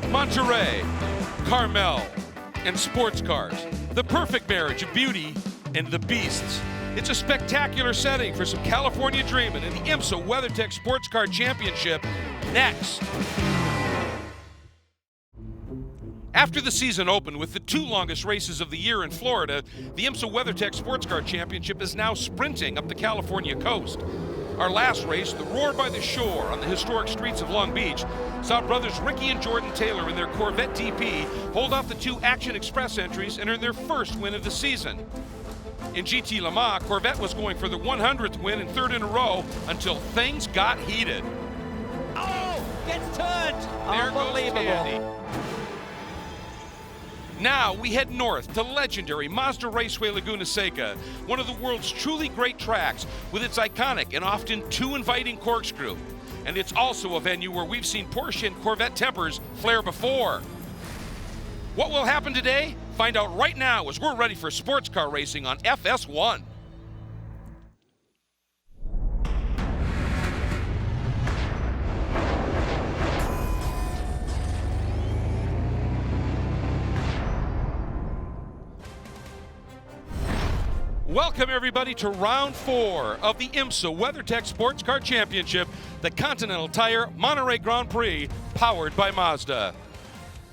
Monterey, Carmel, and sports cars. The perfect marriage of beauty and the beasts. It's a spectacular setting for some California dreaming in the IMSA WeatherTech SportsCar Championship next. After the season opened with the 2 longest races of the year in Florida, the IMSA WeatherTech SportsCar Championship is now sprinting up the California coast. Our last race, the Roar by the Shore on the historic streets of Long Beach, saw brothers Ricky and Jordan Taylor in their Corvette DP hold off the 2 Action Express entries and earn their first win of the season. In GTLM, Corvette was going for the 100th win and 3rd in a row until things got heated. Oh, gets turned. There goes Unbelievable. Tandy. Now we head north to legendary Mazda Raceway Laguna Seca, one of the world's truly great tracks with its iconic and often too inviting corkscrew. And it's also a venue where we've seen Porsche and Corvette tempers flare before. What will happen today? Find out right now as we're ready for sports car racing on FS1. Welcome everybody to round 4 of the IMSA WeatherTech SportsCar Championship, the Continental Tire Monterey Grand Prix, powered by Mazda.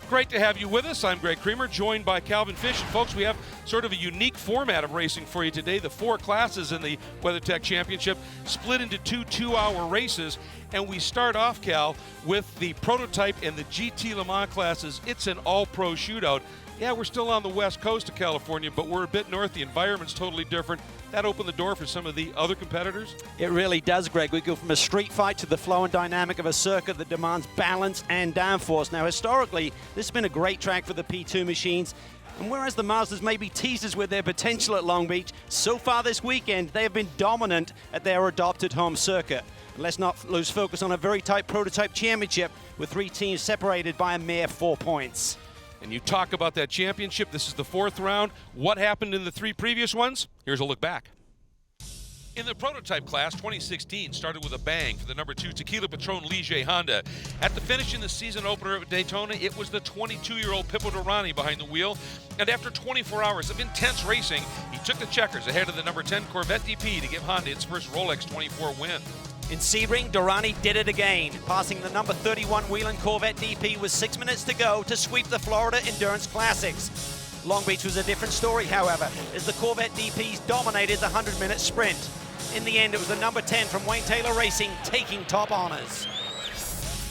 Great to have you with us. I'm Greg Creamer, joined by Calvin Fish. And folks, we have sort of a unique format of racing for you today. The 4 classes in the WeatherTech Championship split into 2 two-hour races. And we start off, Cal, with the prototype and the GT Le Mans classes. It's an all-pro shootout. Yeah, we're still on the west coast of California, but we're a bit north. The environment's totally different. That opened the door for some of the other competitors? It really does, Greg. We go from a street fight to the flow and dynamic of a circuit that demands balance and downforce. Now, historically, this has been a great track for the P2 machines. And whereas the Mazdas maybe teased us with their potential at Long Beach, so far this weekend, they have been dominant at their adopted home circuit. And let's not lose focus on a very tight prototype championship with 3 teams separated by a mere 4 points. And you talk about that championship. This is the 4th round. What happened in the 3 previous ones? Here's a look back. In the prototype class, 2016 started with a bang for the number 2 Tequila Patron Ligier Honda. At the finish in the season opener at Daytona, it was the 22-year-old Pippo Durrani behind the wheel. And after 24 hours of intense racing, he took the checkers ahead of the number 10 Corvette DP to give Honda its first Rolex 24 win. In Sebring, Durrani did it again, passing the number 31 Whelen Corvette DP with 6 minutes to go to sweep the Florida Endurance Classics. Long Beach was a different story, however, as the Corvette DPs dominated the 100-minute sprint. In the end, it was the number 10 from Wayne Taylor Racing taking top honors.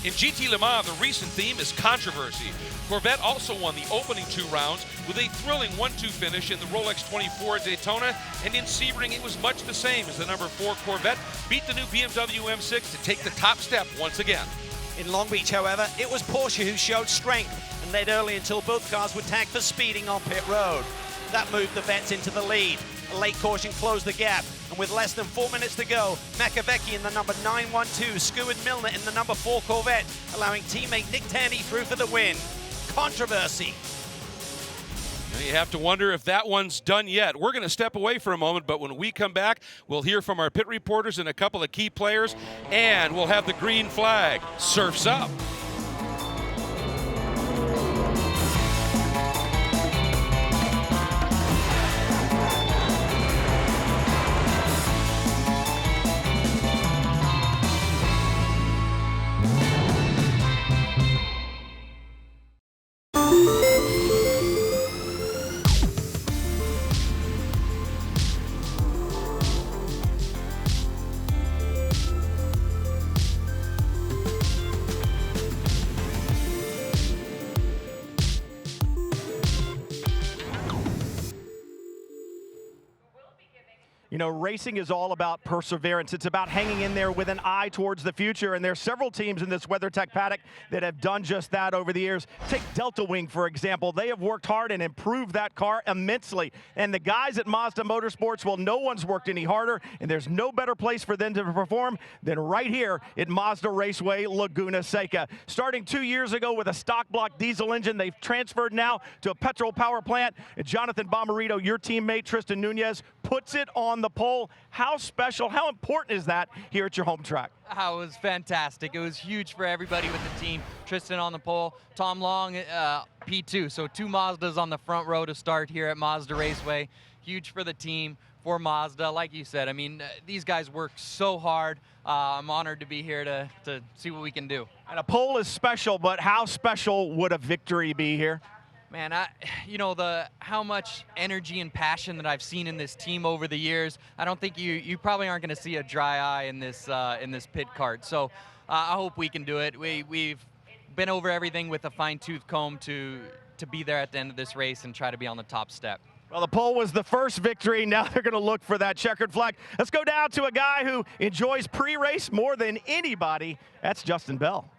In GT Le Mans, the recent theme is controversy. Corvette also won the opening 2 rounds with a thrilling 1-2 finish in the Rolex 24 at Daytona, and in Sebring it was much the same as the number 4 Corvette beat the new BMW M6 to take the top step once again. In Long Beach, however, it was Porsche who showed strength and led early until both cars were tagged for speeding on pit road. That moved the Vets into the lead. A late caution closed the gap, and with less than 4 minutes to go, Makovecki in the number 912 skewered Milner in the number 4 Corvette, allowing teammate Nick Tandy through for the win. Controversy. Now you have to wonder if that one's done yet. We're going to step away for a moment, but when we come back, we'll hear from our pit reporters and a couple of key players, and we'll have the green flag. Surf's up. You know, racing is all about perseverance. It's about hanging in there with an eye towards the future, and there's several teams in this WeatherTech paddock that have done just that over the years. Take Delta Wing, for example. They have worked hard and improved that car immensely. And the guys at Mazda Motorsports, well, no one's worked any harder, and there's no better place for them to perform than right here at Mazda Raceway Laguna Seca. Starting 2 years ago with a stock block diesel engine, they've transferred now to a petrol power plant. And Jonathan Bomarito, your teammate, Tristan Nunez, puts it on the the pole. How special, how important is that here at your home track? Oh, it was fantastic. It was huge for everybody with the team. Tristan on the pole, Tom Long, P2. So 2 Mazdas on the front row to start here at Mazda Raceway. Huge for the team, for Mazda. Like you said, I mean, these guys work so hard. I'm honored to be here to see what we can do. And a pole is special, but how special would a victory be here? Man, you know, how much energy and passion that I've seen in this team over the years. I don't think you probably aren't going to see a dry eye in this pit cart. So I hope we can do it. We've been over everything with a fine-tooth comb to be there at the end of this race and try to be on the top step. Well, the pole was the first victory. Now they're going to look for that checkered flag. Let's go down to a guy who enjoys pre-race more than anybody. That's Justin Bell.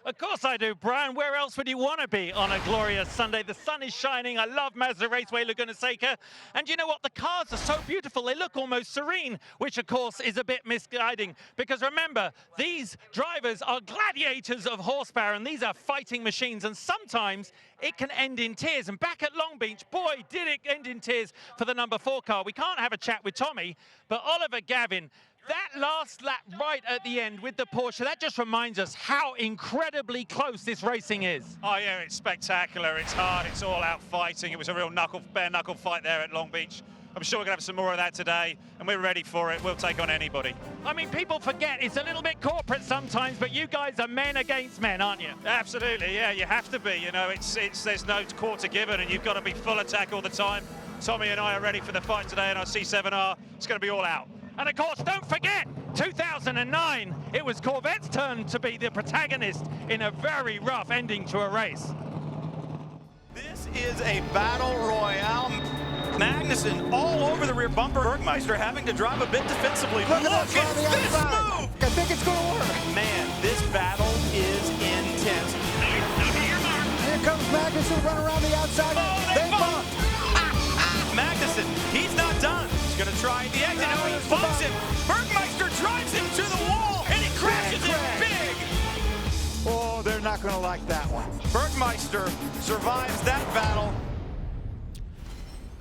Of course I do, Brian. Where else would you want to be on a glorious Sunday? The sun is shining. I love Mazda Raceway Laguna Seca. And you know what? The cars are so beautiful. They look almost serene, which, of course, is a bit misguiding. Because remember, these drivers are gladiators of horsepower, and these are fighting machines. And sometimes it can end in tears. And back at Long Beach, boy, did it end in tears for the number 4 car. We can't have a chat with Tommy, but Oliver Gavin, that last lap right at the end with the Porsche, that just reminds us how incredibly close this racing is. Oh yeah, it's spectacular, it's hard, it's all out fighting. It was a real bare knuckle fight there at Long Beach. I'm sure we're gonna have some more of that today, and we're ready for it. We'll take on anybody. I mean, people forget it's a little bit corporate sometimes, but you guys are men against men, aren't you? Absolutely, yeah, you have to be. You know, there's no quarter given, and you've got to be full attack all the time. Tommy and I are ready for the fight today in our C7R. It's gonna be all out. And of course, don't forget, 2009, it was Corvette's turn to be the protagonist in a very rough ending to a race. This is a battle royale. Magnussen all over the rear bumper. Bergmeister having to drive a bit defensively. Look at this move! I think it's going to work. Man, this battle is intense. Here comes Magnussen, run around the outside. Oh, they bumped! Magnussen, he's not done. He's going to try the exit. No, he bumps him. Bergmeister drives him to the wall, and he crashes him big. Oh, they're not going to like that one. Bergmeister survives that battle.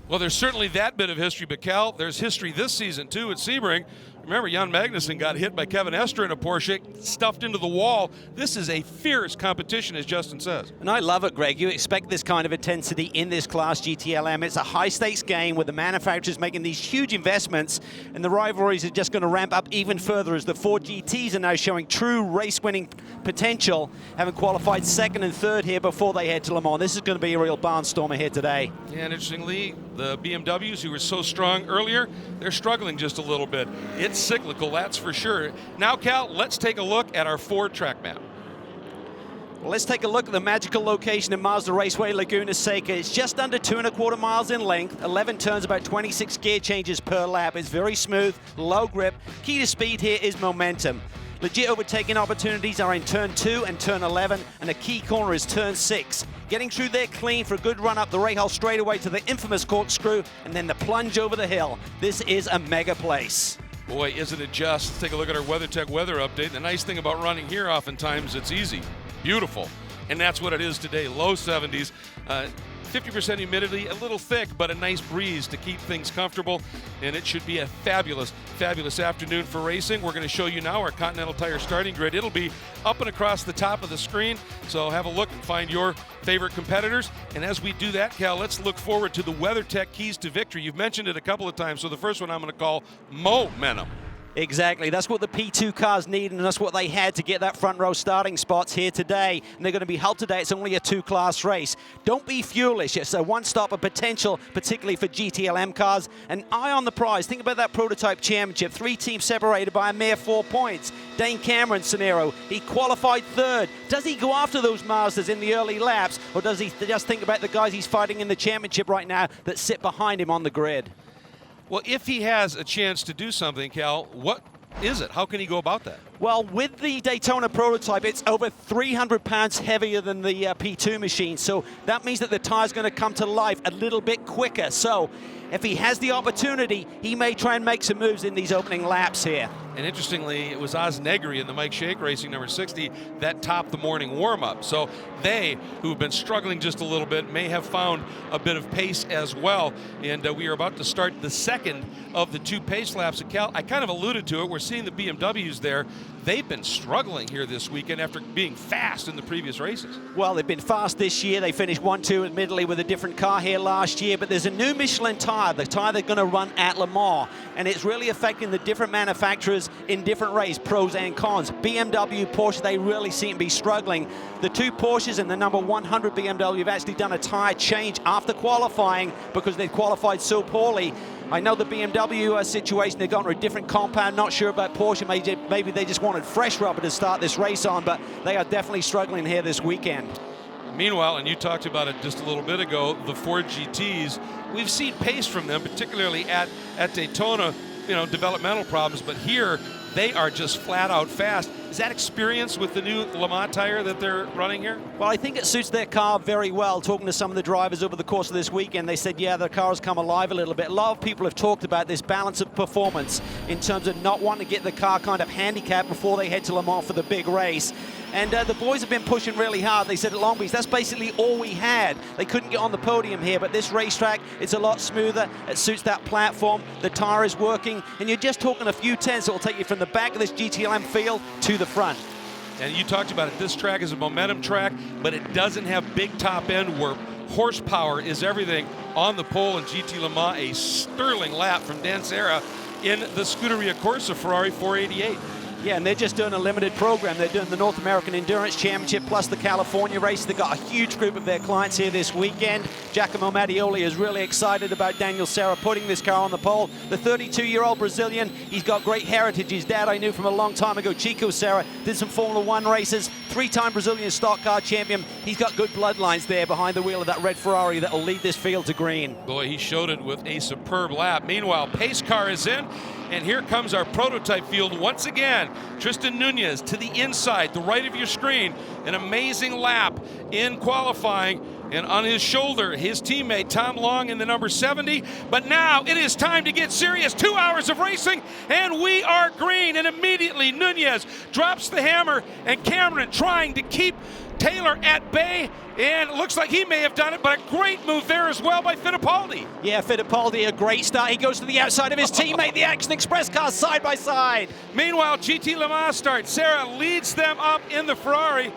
Well, there's certainly that bit of history, but Cal, there's history this season too at Sebring. Remember, Jan Magnussen got hit by Kevin Estre in a Porsche, stuffed into the wall. This is a fierce competition, as Justin says. And I love it, Greg. You expect this kind of intensity in this class, GTLM. It's a high-stakes game with the manufacturers making these huge investments, and the rivalries are just going to ramp up even further as the 4 GTs are now showing true race-winning potential, having qualified 2nd and 3rd here before they head to Le Mans. This is going to be a real barnstormer here today. Yeah, and interestingly, the BMWs, who were so strong earlier, they're struggling just a little bit. It's cyclical, that's for sure. Now, Cal, let's take a look at our Ford track map. Well, let's take a look at the magical location in Mazda Raceway Laguna Seca. It's just under 2¼ miles in length, 11 turns, about 26 gear changes per lap. It's very smooth, low grip. Key to speed here is momentum. Legit overtaking opportunities are in turn 2 and turn 11, and a key corner is turn 6. Getting through there clean for a good run up the Rahal straightaway to the infamous corkscrew, and then the plunge over the hill. This is a mega place. Boy, isn't it just. Let's take a look at our WeatherTech weather update. The nice thing about running here, oftentimes, it's easy, beautiful, and that's what it is today. Low 70s, 50% humidity, a little thick, but a nice breeze to keep things comfortable, and it should be a fabulous, fabulous afternoon for racing. We're going to show you now our Continental Tire starting grid. It'll be up and across the top of the screen, so have a look and find your favorite competitors. And as we do that, Cal, let's look forward to the WeatherTech keys to victory. You've mentioned it a couple of times, so the first one I'm going to call momentum. Exactly. That's what the P2 cars need, and that's what they had to get that front row starting spots here today. And they're going to be helped today. It's only a 2-class race. Don't be foolish. It's a one-stopper potential, particularly for GTLM cars. And eye on the prize. Think about that prototype championship. 3 teams separated by a mere 4 points. Dane Cameron's scenario, he qualified 3rd. Does he go after those Mazdas in the early laps, or does he just think about the guys he's fighting in the championship right now that sit behind him on the grid? Well, if he has a chance to do something, Cal, what is it? How can he go about that? Well, with the Daytona prototype, it's over 300 pounds heavier than the P2 machine. So that means that the tire's going to come to life a little bit quicker. So if he has the opportunity, he may try and make some moves in these opening laps here. And interestingly, it was Oz Negri in the Mike Shake Racing number 60 that topped the morning warm-up. So they, who have been struggling just a little bit, may have found a bit of pace as well. And we are about to start the second of the 2 pace laps at Cal. I kind of alluded to it. We're seeing the BMWs there. They've been struggling here this weekend after being fast in the previous races. Well, they've been fast this year. They finished 1-2, admittedly, with a different car here last year. But there's a new Michelin tire, the tire they're going to run at Le Mans. And it's really affecting the different manufacturers in different races, pros and cons. BMW, Porsche, they really seem to be struggling. The 2 Porsches and the number 100 BMW have actually done a tire change after qualifying because they qualified so poorly. I know the BMW situation, they've gone to a different compound. Not sure about Porsche. Maybe they just wanted fresh rubber to start this race on, but they are definitely struggling here this weekend. Meanwhile, and you talked about it just a little bit ago, the Ford GTs, we've seen pace from them, particularly at Daytona, developmental problems, but here they are just flat out fast. Is that experience with the new Le Mans tire that they're running here? Well, I think it suits their car very well. Talking to some of the drivers over the course of this weekend, they said, yeah, the car has come alive a little bit. A lot of people have talked about this balance of performance in terms of not wanting to get the car kind of handicapped before they head to Le Mans for the big race. And the boys have been pushing really hard. They said at Long Beach, that's basically all we had. They couldn't get on the podium here, but this racetrack, it's a lot smoother. It suits that platform. The tire is working, and you're just talking a few tenths that will take you from the back of this GTLM field to the front. And you talked about it. This track is a momentum track, but it doesn't have big top end where horsepower is everything. On the pole in GT Le Mans, a sterling lap from Dan Serra in the Scuderia Corsa Ferrari 488. Yeah, and they're just doing a limited program. They're doing the North American Endurance Championship plus the California race. They've got a huge group of their clients here this weekend. Giacomo Mattioli is really excited about Daniel Serra putting this car on the pole. The 32-year-old Brazilian, he's got great heritage. His dad I knew from a long time ago, Chico Serra, did some Formula One races, 3-time Brazilian stock car champion. He's got good bloodlines there behind the wheel of that red Ferrari that will lead this field to green. Boy, he showed it with a superb lap. Meanwhile, pace car is in. And here comes our prototype field once again. Tristan Nunez to the inside, the right of your screen. An amazing lap in qualifying. And on his shoulder, his teammate, Tom Long in the number 70. But now it is time to get serious. 2 hours of racing, and we are green. And immediately Nunez drops the hammer, and Cameron trying to keep Taylor at bay, and it looks like he may have done it, but a great move there as well by Fittipaldi. Yeah, Fittipaldi, a great start. He goes to the outside of his teammate, the Action Express car, side by side. Meanwhile, GT Le Mans starts. Serra leads them up in the Ferrari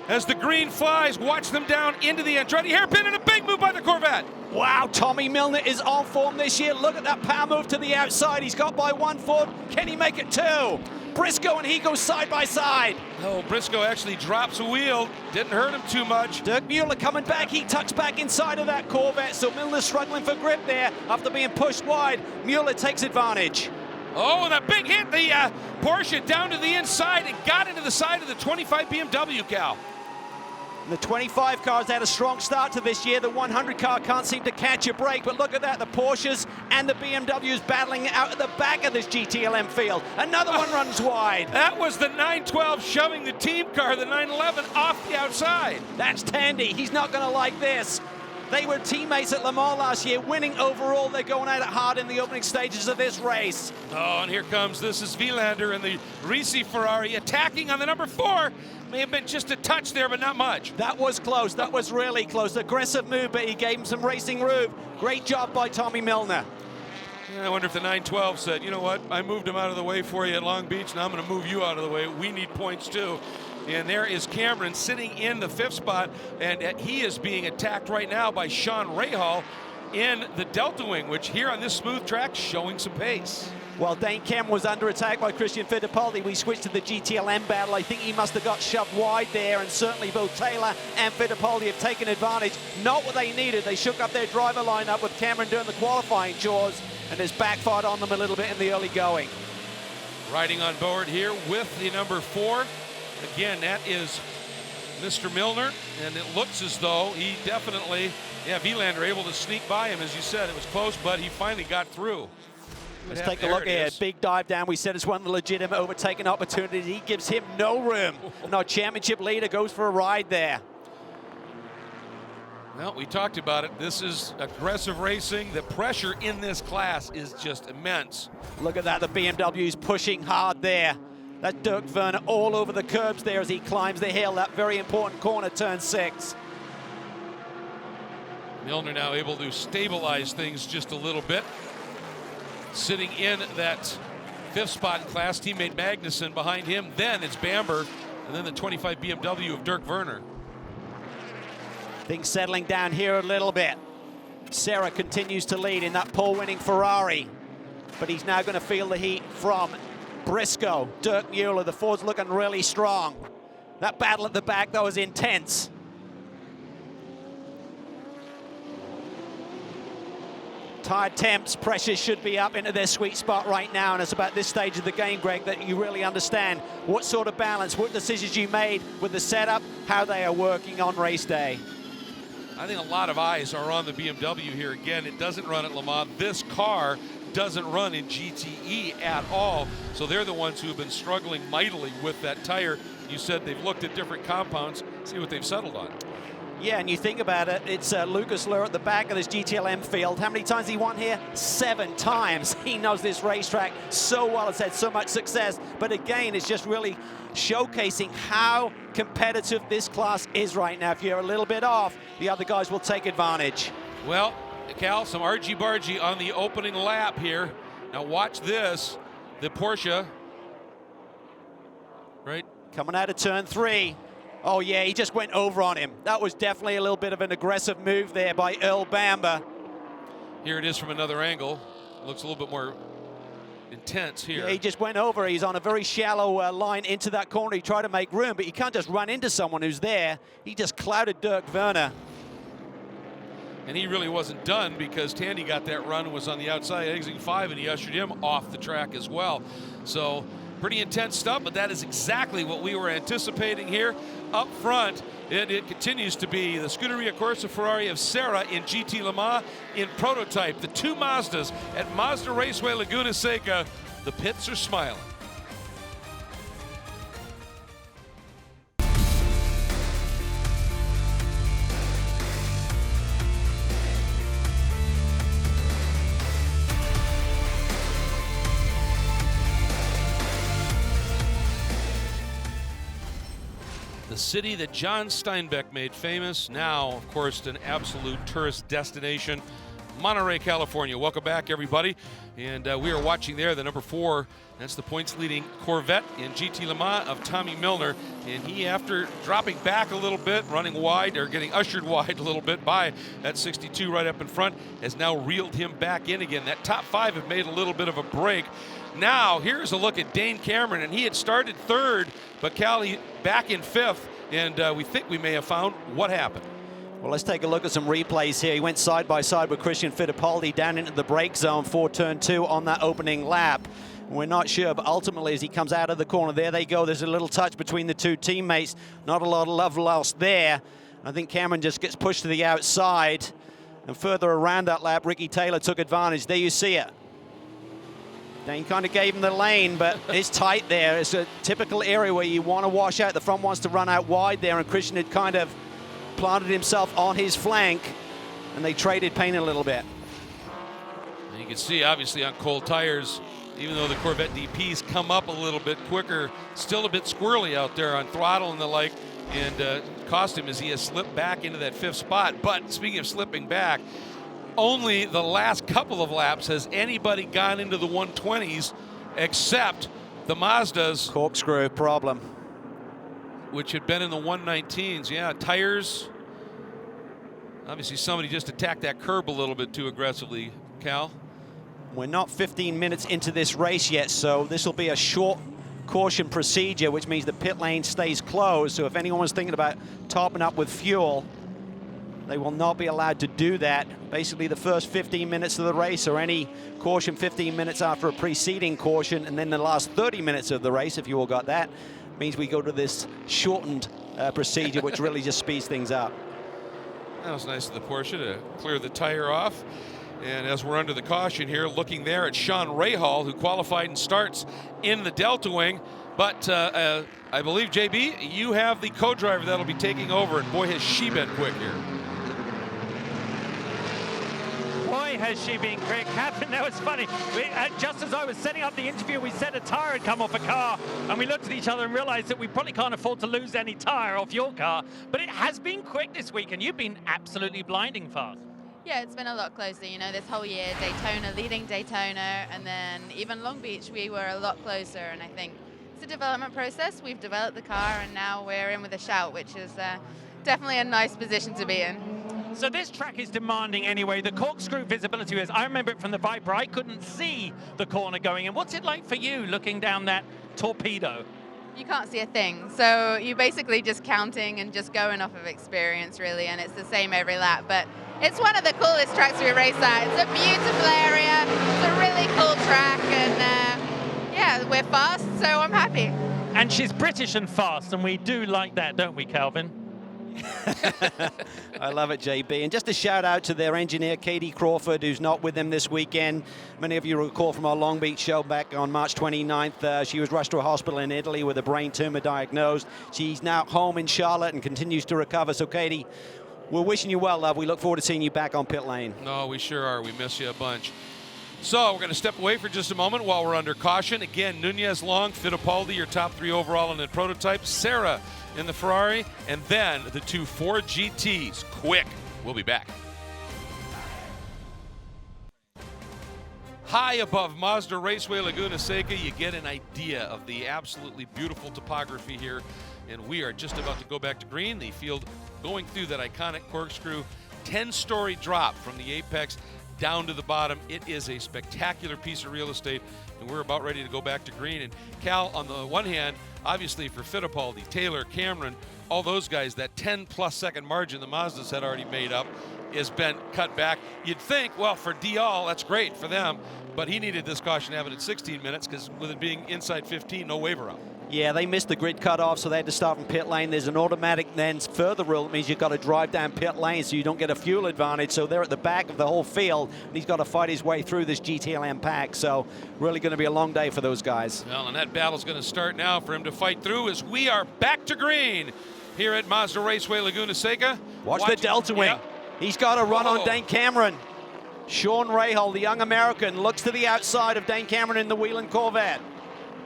as the green flies. Watch them down into the Andretti hairpin, and a big move by the Corvette. Wow, Tommy Milner is on form this year. Look at that power move to the outside. He's got by 1 Ford. Can he make it 2? Briscoe and he go side by side. No, Briscoe actually drops a wheel. Didn't hurt him too much. Dirk Mueller coming back. He tucks back inside of that Corvette. So Milner's struggling for grip there after being pushed wide. Mueller takes advantage. Oh, and a big hit. The Porsche down to the inside and got into the side of the 25 BMW, Cal. The 25 car's had a strong start to this year. The 100 car can't seem to catch a break, but look at that, the Porsches and the BMWs battling out at the back of this GTLM field. Another one runs wide. That was the 912 shoving the team car, the 911, off the outside. That's Tandy. He's not going to like this. They were teammates at Le Mans last year, winning overall. They're going at it hard in the opening stages of this race. Oh, and here comes, this is Vilander in the Risi Ferrari attacking on the number 4. May have been just a touch there, but not much. That was close. That was really close. Aggressive move, but he gave him some racing room. Great job by Tommy Milner. Yeah, I wonder if the 912 said, you know what, I moved him out of the way for you at Long Beach, now I'm going to move you out of the way. We need points too. And there is Cameron sitting in the 5th spot, and he is being attacked right now by Sean Rahal in the Delta Wing, which here on this smooth track showing some pace. Well, Dane Cameron was under attack by Christian Fittipaldi. We switched to the GTLM battle. I think he must have got shoved wide there, and certainly both Taylor and Fittipaldi have taken advantage. Not what they needed. They shook up their driver lineup with Cameron doing the qualifying chores, and it's backfired on them a little bit in the early going. Riding on board here with the number 4. Again, that is Mr. Milner, and it looks as though he definitely, Vilander able to sneak by him. As you said, it was close, but he finally got through. Let's take a look here. Big dive down. We said it's one of the legitimate overtaking opportunities. He gives him no room. And our championship leader goes for a ride there. Well, we talked about it. This is aggressive racing. The pressure in this class is just immense. Look at that. The BMW's pushing hard there. That's Dirk Werner all over the curbs there as he climbs the hill. That very important corner, turn 6. Milner now able to stabilize things just a little bit. Sitting in that 5th spot in class, teammate Magnussen behind him. Then it's Bamber, and then the 25 BMW of Dirk Werner. Things settling down here a little bit. Serra continues to lead in that pole-winning Ferrari, but he's now going to feel the heat from Briscoe. Dirk Mueller, the Ford's looking really strong. That battle at the back, that was intense. Tire temps, pressure should be up into their sweet spot right now, and it's about this stage of the game, Greg, that you really understand what sort of balance, what decisions you made with the setup, how they are working on race day. I think a lot of eyes are on the BMW here. Again, it doesn't run at Le Mans. This car doesn't run in GTE at all, so they're the ones who have been struggling mightily with that tire. You said they've looked at different compounds, see what they've settled on. Yeah, and you think about it, it's Lucas Luhr at the back of this GTLM field. How many times he won here? 7 times. He knows this racetrack so well, has had so much success. But again, it's just really showcasing how competitive this class is right now. If you're a little bit off, the other guys will take advantage. Well, Cal, some argy-bargy on the opening lap here. Now watch this, the Porsche, right? Coming out of turn 3. Oh yeah, he just went over on him. That was definitely a little bit of an aggressive move there by Earl Bamber. Here it is from another angle. Looks a little bit more intense here. Yeah, he just went over. He's on a very shallow line into that corner. He tried to make room, but you can't just run into someone who's there. He just clouded Dirk Werner. And he really wasn't done because Tandy got that run and was on the outside exiting 5, and he ushered him off the track as well. So pretty intense stuff, but that is exactly what we were anticipating here. Up front, it continues to be the Scuderia Corsa Ferrari of Serra in GT Le Mans. In prototype, the 2 Mazdas at Mazda Raceway Laguna Seca. The pits are smiling. The city that John Steinbeck made famous, now, of course, an absolute tourist destination. Monterey, California. Welcome back, everybody. And we are watching there the number 4. That's the points-leading Corvette in GT Le Mans of Tommy Milner. And he, after dropping back a little bit, running wide, or getting ushered wide a little bit by that 62 right up in front, has now reeled him back in again. That top 5 have made a little bit of a break. Now, here's a look at Dane Cameron, and he had started 3rd, but Cal back in 5th, and we think we may have found what happened. Well, let's take a look at some replays here. He went side by side with Christian Fittipaldi down into the brake zone for turn 2 on that opening lap. We're not sure, but ultimately as he comes out of the corner, there they go. There's a little touch between the 2 teammates. Not a lot of love lost there. I think Cameron just gets pushed to the outside. And further around that lap, Ricky Taylor took advantage. There you see it. Dane kind of gave him the lane, but it's tight there. It's a typical area where you want to wash out. The front wants to run out wide there, and Christian had kind of planted himself on his flank, and they traded paint a little bit. And you can see, obviously, on cold tires, even though the Corvette DPs come up a little bit quicker, still a bit squirrely out there on throttle and the like, and cost him as he has slipped back into that 5th spot. But speaking of slipping back, only the last couple of laps has anybody gone into the 120s except the Mazdas. Corkscrew problem. Which had been in the 119s. Yeah, tires. Obviously somebody just attacked that curb a little bit too aggressively, Cal. We're not 15 minutes into this race yet, so this will be a short caution procedure, which means the pit lane stays closed. So if anyone was thinking about topping up with fuel, they will not be allowed to do that. Basically, the first 15 minutes of the race, or any caution 15 minutes after a preceding caution, and then the last 30 minutes of the race, if you all got that, means we go to this shortened procedure, which really just speeds things up. That was nice of the Porsche to clear the tire off. And as we're under the caution here, looking there at Sean Rahal, who qualified and starts in the Delta Wing. But I believe, JB, you have the co-driver that'll be taking over, and boy, has she been quick here. Boy, has she been quick. Catherine, that was funny. Just as I was setting up the interview, we said a tire had come off a car, and we looked at each other and realized that we probably can't afford to lose any tire off your car. But it has been quick this week, and you've been absolutely blinding fast. Yeah, it's been a lot closer, you know, this whole year. Daytona, leading Daytona, and then even Long Beach, we were a lot closer, and I think it's a development process. We've developed the car, and now we're in with a shout, which is definitely a nice position to be in. So this track is demanding anyway. The corkscrew visibility is, I remember it from the Viper, I couldn't see the corner going in. What's it like for you looking down that torpedo? You can't see a thing, so you're basically just counting and just going off of experience, really, and it's the same every lap. But it's one of the coolest tracks we race at. It's a beautiful area, it's a really cool track, and yeah, we're fast, so I'm happy. And she's British and fast, and we do like that, don't we, Calvin? I love it, JB. And just a shout out to their engineer, Katie Crawford, who's not with them this weekend. Many of you recall from our Long Beach show back on March 29th, she was rushed to a hospital in Italy with a brain tumor diagnosed. She's now home in Charlotte and continues to recover. So, Katie, we're wishing you well, love. We look forward to seeing you back on pit lane. No, we sure are. We miss you a bunch. So we're going to step away for just a moment while we're under caution. Again, Nunez, Long, Fittipaldi, your top 3 overall in the prototype. Sarah in the Ferrari, and then the 2 Ford GTs. Quick. We'll be back. High above Mazda Raceway Laguna Seca, you get an idea of the absolutely beautiful topography here. And we are just about to go back to green. The field going through that iconic corkscrew 10-story drop from the apex down to the bottom. It is a spectacular piece of real estate, and we're about ready to go back to green. And Cal, on the one hand, obviously for Fittipaldi, Taylor, Cameron, all those guys, that 10-plus second margin the Mazdas had already made up has been cut back. You'd think, well, for Dial, that's great for them, but he needed this caution to have it at 16 minutes because with it being inside 15, no waiver out. Yeah, they missed the grid cutoff, so they had to start from pit lane. There's an automatic then further rule that means you've got to drive down pit lane so you don't get a fuel advantage. So they're at the back of the whole field, and he's got to fight his way through this GTLM pack. So really going to be a long day for those guys. Well, and that battle's going to start now for him to fight through as we are back to green here at Mazda Raceway Laguna Seca. Watch the Delta Wing. Yep. He's got to run on Dane Cameron. Sean Rahal, the young American, looks to the outside of Dane Cameron in the Wheeling Corvette.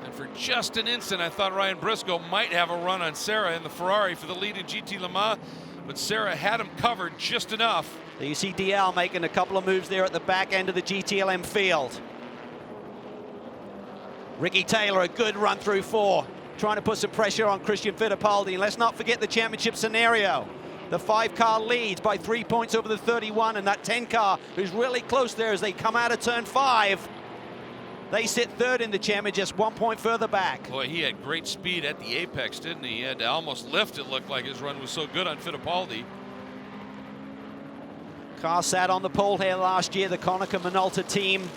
And for just an instant, I thought Ryan Briscoe might have a run on Sarah in the Ferrari for the lead in GT Le Mans, but Sarah had him covered just enough. So you see DL making a couple of moves there at the back end of the GTLM field. Ricky Taylor, a good run through 4, trying to put some pressure on Christian Fittipaldi. And let's not forget the championship scenario. The 5-car leads by 3 points over the 31, and that 10-car who's really close there as they come out of turn 5. They sit third in the championship, just 1 point further back. Boy, he had great speed at the apex, didn't he? He had to almost lift, it looked like his run was so good on Fittipaldi. Car sat on the pole here last year. The Konica Minolta team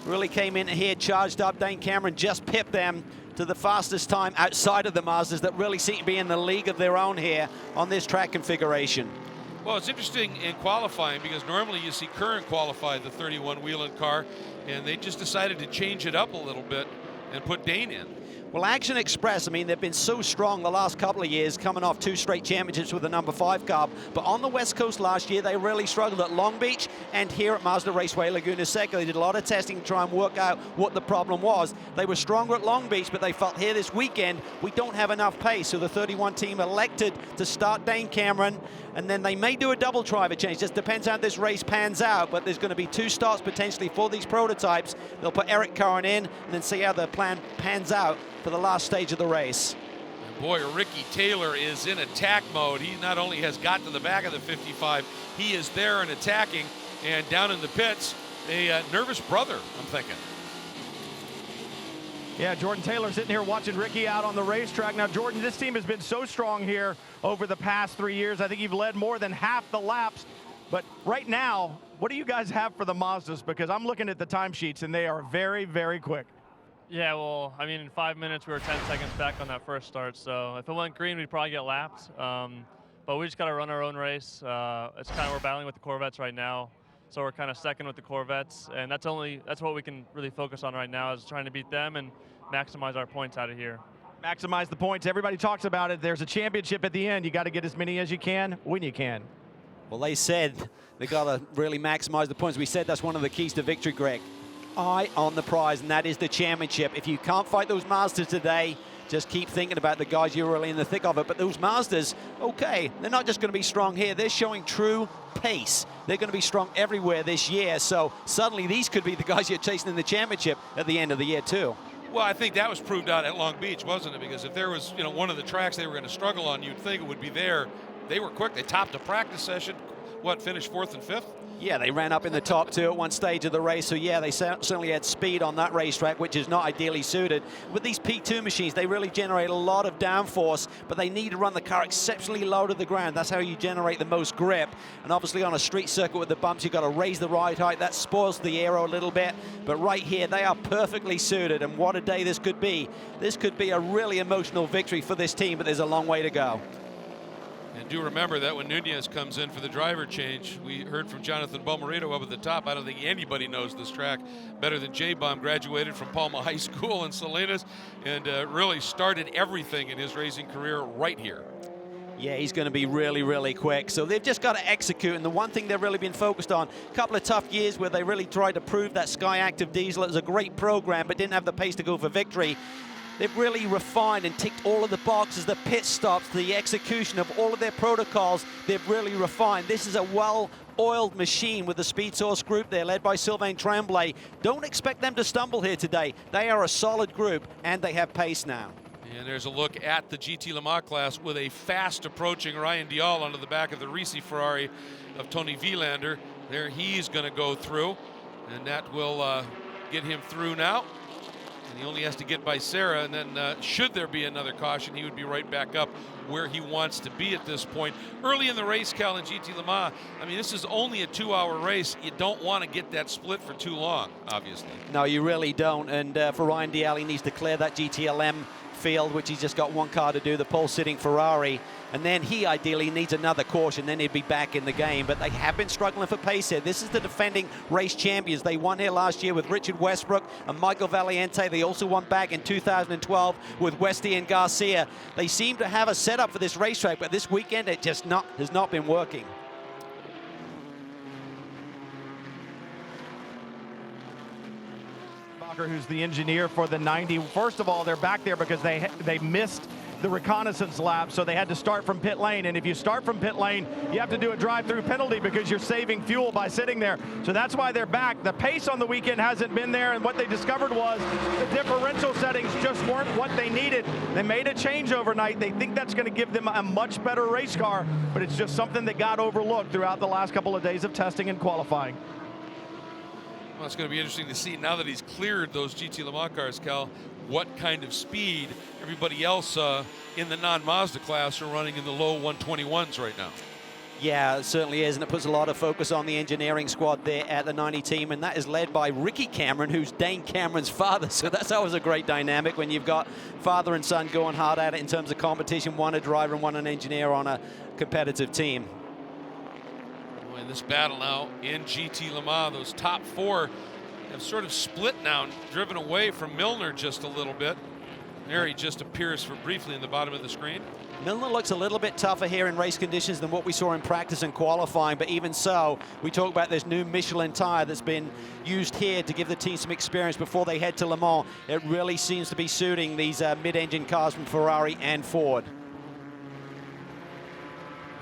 really came in here, charged up. Dane Cameron just pipped them to the fastest time outside of the Mazdas that really seem to be in the league of their own here on this track configuration. Well, it's interesting in qualifying because normally you see Curran qualify the 31 Wheeling car, and they just decided to change it up a little bit and put Dane in. Well, Action Express, I mean, they've been so strong the last couple of years, coming off 2 straight championships with the number 5 car. But on the West Coast last year, they really struggled at Long Beach and here at Mazda Raceway Laguna Seca. They did a lot of testing to try and work out what the problem was. They were stronger at Long Beach, but they felt here this weekend, we don't have enough pace. So the 31 team elected to start Dane Cameron, and then they may do a double driver change. Just depends how this race pans out, but there's going to be 2 starts potentially for these prototypes. They'll put Eric Curran in and then see how the plan pans out for the last stage of the race. And boy, Ricky Taylor is in attack mode. He not only has got to the back of the 55, he is there and attacking, and down in the pits, a nervous brother, I'm thinking. Yeah, Jordan Taylor sitting here watching Ricky out on the racetrack. Now, Jordan, this team has been so strong here over the past 3 years. I think you've led more than half the laps. But right now, what do you guys have for the Mazdas? Because I'm looking at the timesheets, and they are very, very quick. Yeah, well, I mean, in 5 minutes, we were 10 seconds back on that first start. So if it went green, we'd probably get lapped. But we just got to run our own race. It's kind of, we're battling with the Corvettes right now. So we're kind of second with the Corvettes, and that's what we can really focus on right now, is trying to beat them and maximize our points out of here. Maximize the points. Everybody talks about it. There's a championship at the end. You got to get as many as you can when you can. Well, they said they got to really maximize the points. We said that's one of the keys to victory, Greg. Eye on the prize, and that is the championship. If you can't fight those Mazdas today, just keep thinking about the guys you're really in the thick of it. But those Mazdas, okay, they're not just going to be strong here. They're showing true pace. They're going to be strong everywhere this year. So suddenly these could be the guys you're chasing in the championship at the end of the year too. Well, I think that was proved out at Long Beach, wasn't it? Because if there was, one of the tracks they were going to struggle on, you'd think it would be there. They were quick. They topped a practice session. Finished 4th and 5th? Yeah, they ran up in the top 2 at one stage of the race. So, yeah, they certainly had speed on that racetrack, which is not ideally suited. With these P2 machines, they really generate a lot of downforce, but they need to run the car exceptionally low to the ground. That's how you generate the most grip. And obviously on a street circuit with the bumps, you've got to raise the ride height. That spoils the aero a little bit. But right here, they are perfectly suited. And what a day this could be. This could be a really emotional victory for this team, but there's a long way to go. And do remember that when Nunez comes in for the driver change, we heard from Jonathan Bomarito up at the top. I don't think anybody knows this track better than J-Bomb. Graduated from Palma High School in Salinas and really started everything in his racing career right here. Yeah, he's going to be really, really quick. So they've just got to execute. And the one thing they've really been focused on, a couple of tough years where they really tried to prove that Sky Active diesel. It was a great program, but didn't have the pace to go for victory. They've really refined and ticked all of the boxes, the pit stops, the execution of all of their protocols. They've really refined. This is a well-oiled machine with the Speed Source group there, led by Sylvain Tremblay. Don't expect them to stumble here today. They are a solid group, and they have pace now. And there's a look at the GT Le Mans class with a fast approaching Ryan Dial onto the back of the Risi Ferrari of Tony Vilander. There he's going to go through, and that will get him through now. And he only has to get by Sarah, and then should there be another caution, he would be right back up where he wants to be at this point. Early in the race, Cal, in GT Le Mans, I mean, this is only a 2-hour race. You don't want to get that split for too long, obviously. No, you really don't. And for Ryan Dial, he needs to clear that GTLM field, which he's just got one car to do, the pole-sitting Ferrari. And then he ideally needs another caution, then he'd be back in the game. But they have been struggling for pace here. This is the defending race champions. They won here last year with Richard Westbrook and Michael Valiente. They also won back in 2012 with Westy and Garcia. They seem to have a setup for this racetrack, but this weekend it just has not been working. Who's the engineer for the 90. First of all, they're back there because they missed the reconnaissance lap, so they had to start from pit lane. And if you start from pit lane, you have to do a drive-through penalty because you're saving fuel by sitting there. So that's why they're back. The pace on the weekend hasn't been there, and what they discovered was the differential settings just weren't what they needed. They made a change overnight. They think that's going to give them a much better race car, but it's just something that got overlooked throughout the last couple of days of testing and qualifying. Well, it's going to be interesting to see now that he's cleared those GT Le Mans cars, Cal, what kind of speed everybody else in the non-Mazda class are running in the low 121s right now. Yeah, it certainly is, and it puts a lot of focus on the engineering squad there at the 90 team, and that is led by Ricky Cameron, who's Dane Cameron's father. So that's always a great dynamic when you've got father and son going hard at it in terms of competition, one a driver and one an engineer on a competitive team. In this battle now in GT Le Mans, those top 4 have sort of split now, driven away from Milner just a little bit. There he just appears for briefly in the bottom of the screen. Milner looks a little bit tougher here in race conditions than what we saw in practice and qualifying, but even so, we talk about this new Michelin tire that's been used here to give the team some experience before they head to Le Mans. It really seems to be suiting these mid-engine cars from Ferrari and Ford.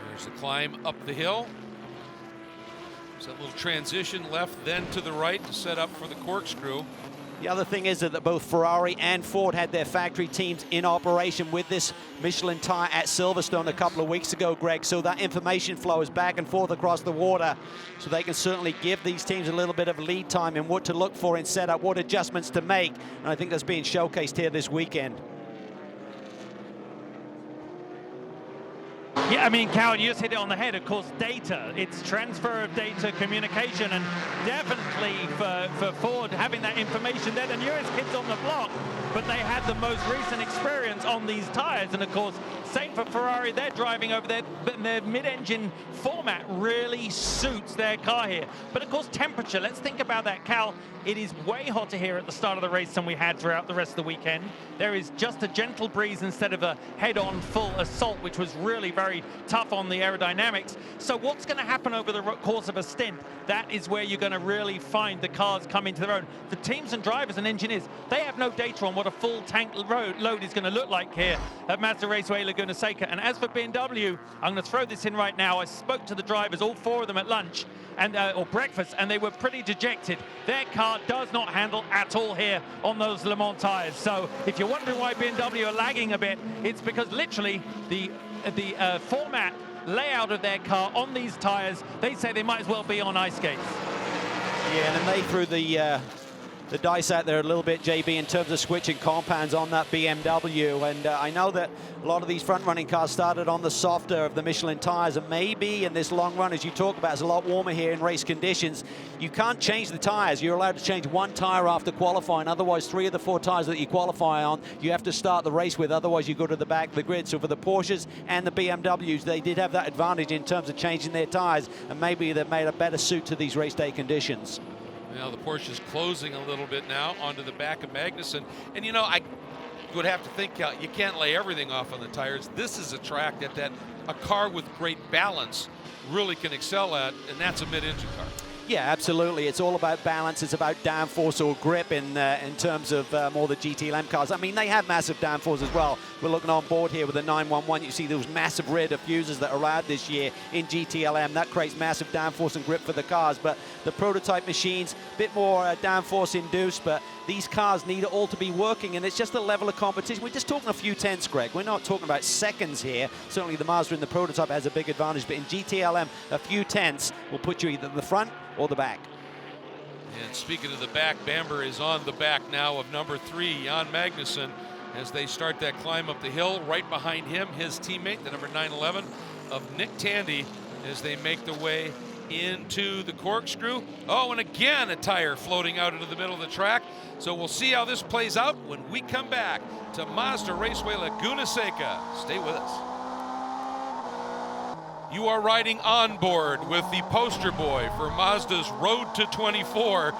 There's the climb up the hill. There's that little transition left, then to the right to set up for the corkscrew. The other thing is that both Ferrari and Ford had their factory teams in operation with this Michelin tire at Silverstone a couple of weeks ago, Greg. So that information flow is back and forth across the water. So they can certainly give these teams a little bit of lead time in what to look for in setup, what adjustments to make. And I think that's being showcased here this weekend. Yeah, I mean, Cal, you just hit it on the head. Of course, data. It's transfer of data, communication, and definitely for Ford having that information. They're the newest kids on the block. but they had the most recent experience on these tires. And of course, same for Ferrari, they're driving over there, but their mid-engine format really suits their car here. But of course, temperature, let's think about that, Cal. It is way hotter here at the start of the race than we had throughout the rest of the weekend. There is just a gentle breeze instead of a head-on full assault, which was really very tough on the aerodynamics. So what's going to happen over the course of a stint? That is where you're going to really find the cars come into their own. The teams and drivers and engineers, they have no data on what a full tank load is going to look like here at Mazda Raceway Laguna Seca. And as for BMW, I'm going to throw this in right now. I spoke to the drivers, all 4 of them at lunch and or breakfast, and they were pretty dejected. Their car does not handle at all here on those Le Mans tires. So if you're wondering why BMW are lagging a bit, it's because literally the format layout of their car on these tires, they say they might as well be on ice skates. Yeah, and then they threw the dice out there a little bit, JB, in terms of switching compounds on that BMW. And I know that a lot of these front-running cars started on the softer of the Michelin tires, and maybe in this long run, as you talk about, it's a lot warmer here in race conditions. You can't change the tires. You're allowed to change 1 tire after qualifying. Otherwise, 3 of the 4 tires that you qualify on, you have to start the race with. Otherwise, you go to the back of the grid. So for the Porsches and the BMWs, they did have that advantage in terms of changing their tires, and maybe they've made a better suit to these race day conditions. Now the Porsche's closing a little bit now onto the back of Magnussen. And you know, I would have to think you can't lay everything off on the tires. This is a track that a car with great balance really can excel at, and that's a mid-engine car. Yeah, absolutely. It's all about balance. It's about downforce or grip in terms of more the GTLM cars. I mean, they have massive downforce as well. We're looking on board here with the 911. You see those massive rear diffusers that are out this year in GTLM. That creates massive downforce and grip for the cars. But the prototype machines, a bit more downforce induced, but these cars need it all to be working, and it's just a level of competition. We're just talking a few tenths, Greg. We're not talking about seconds here. Certainly the Mazda in the prototype has a big advantage, but in GTLM, a few tenths will put you either in the front or the back. And speaking of the back, Bamber is on the back now of number 3, Jan Magnussen, as they start that climb up the hill. Right behind him, his teammate, the number 911 of Nick Tandy, as they make their way into the corkscrew. Oh, and again, a tire floating out into the middle of the track. So we'll see how this plays out when we come back to Mazda Raceway Laguna Seca. Stay with us. You are riding on board with the poster boy for Mazda's Road to 24,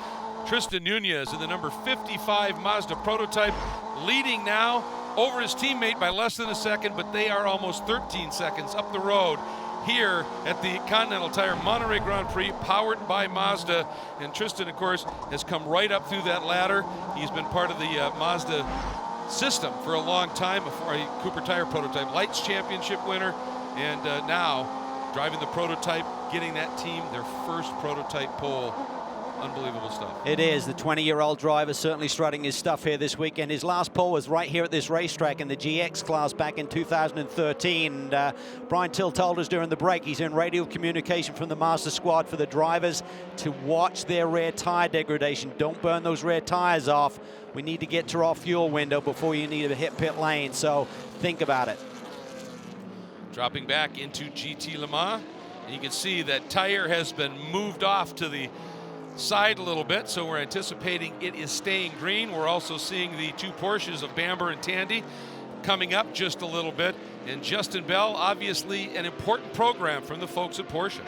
Tristan Nunez in the number 55 Mazda prototype, leading now over his teammate by less than a second, but they are almost 13 seconds up the road here at the Continental Tire Monterey Grand Prix, powered by Mazda. And Tristan, of course, has come right up through that ladder. He's been part of the Mazda system for a long time, before a Cooper Tire prototype Lights Championship winner, and now driving the prototype, getting that team their first prototype pole. Unbelievable stuff. It is. The 20-year-old driver certainly strutting his stuff here this weekend. His last pole was right here at this racetrack in the GX class back in 2013. And Brian Till told us during the break he's in radio communication from the Master Squad for the drivers to watch their rear tire degradation. Don't burn those rear tires off. We need to get to our fuel window before you need to hit pit lane. So think about it. Dropping back into GT Le Mans, and you can see that tire has been moved off to the side a little bit, so we're anticipating it is staying green. We're also seeing the 2 Porsches of Bamber and Tandy coming up just a little bit, and Justin Bell, obviously an important program from the folks at Porsche.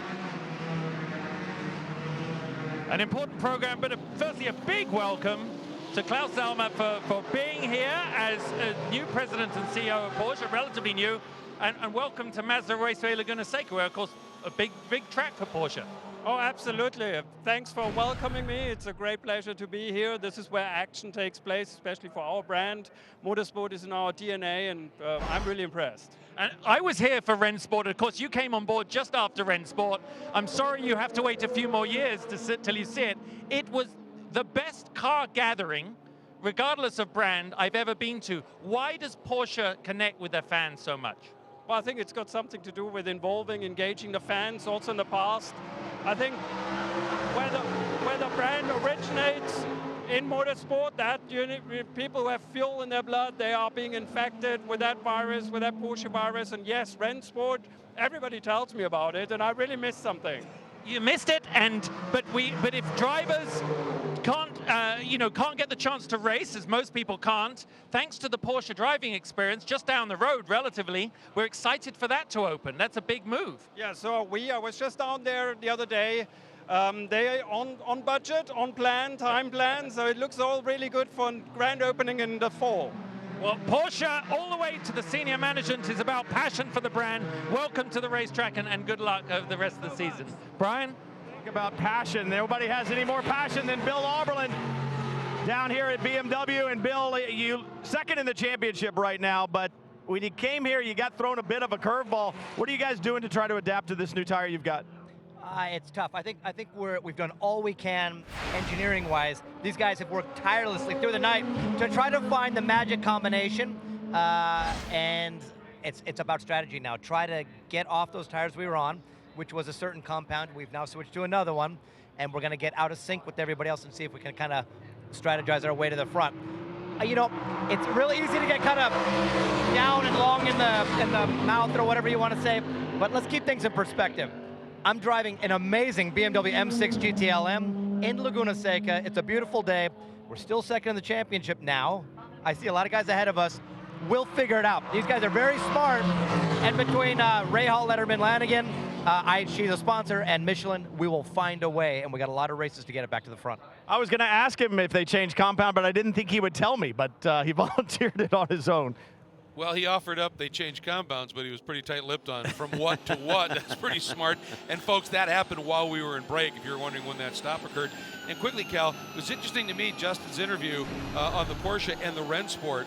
An important program, but firstly a big welcome to Klaus Zellmer for being here as a new president and CEO of Porsche, relatively new, and welcome to Mazda Raceway Laguna Seca, where of course a big track for Porsche. Oh, absolutely. Thanks for welcoming me. It's a great pleasure to be here. This is where action takes place, especially for our brand. Motorsport is in our DNA, and I'm really impressed. And I was here for Rennsport. Of course, you came on board just after Rennsport. I'm sorry you have to wait a few more years to sit till you see it. It was the best car gathering, regardless of brand, I've ever been to. Why does Porsche connect with their fans so much? Well, I think it's got something to do with engaging the fans. Also in the past, I think where the brand originates in motorsport, that people who have fuel in their blood, they are being infected with that virus, with that Porsche virus. And yes, Rennsport, everybody tells me about it, and I really missed something. You missed it, but if drivers can't you know, can't get the chance to race, as most people can't, thanks to the Porsche driving experience just down the road, relatively. We're excited for that to open. That's a big move. Yeah, so I was just down there the other day. They are on budget, on plan, time plan, so it looks all really good for grand opening in the fall. Well, Porsche, all the way to the senior management, is about passion for the brand. Welcome to the racetrack, and good luck over the rest of the season. Brian? Think about passion. Nobody has any more passion than Bill Auberland down here at BMW. And Bill, you second in the championship right now, but when you came here, you got thrown a bit of a curveball. What are you guys doing to try to adapt to this new tire you've got? It's tough. I think we've done all we can engineering-wise. These guys have worked tirelessly through the night to try to find the magic combination, and it's about strategy now. Try to get off those tires we were on, which was a certain compound. We've now switched to another one, and we're going to get out of sync with everybody else and see if we can kind of strategize our way to the front. You know, it's really easy to get kind of down and long in the mouth or whatever you want to say, but let's keep things in perspective. I'm driving an amazing BMW M6 GTLM in Laguna Seca. It's a beautiful day. We're still second in the championship now. I see a lot of guys ahead of us. We'll figure it out. These guys are very smart. And between Ray Hall, Letterman, Lanigan, she's a sponsor, and Michelin, we will find a way. And we got a lot of races to get it back to the front. I was going to ask him if they changed compound, but I didn't think he would tell me. But he volunteered it on his own. Well, he offered up they changed compounds, but he was pretty tight-lipped on from what to what. That's pretty smart. And, folks, that happened while we were in break, if you're wondering when that stop occurred. And quickly, Cal, it was interesting to me, Justin's interview on the Porsche and the Rennsport.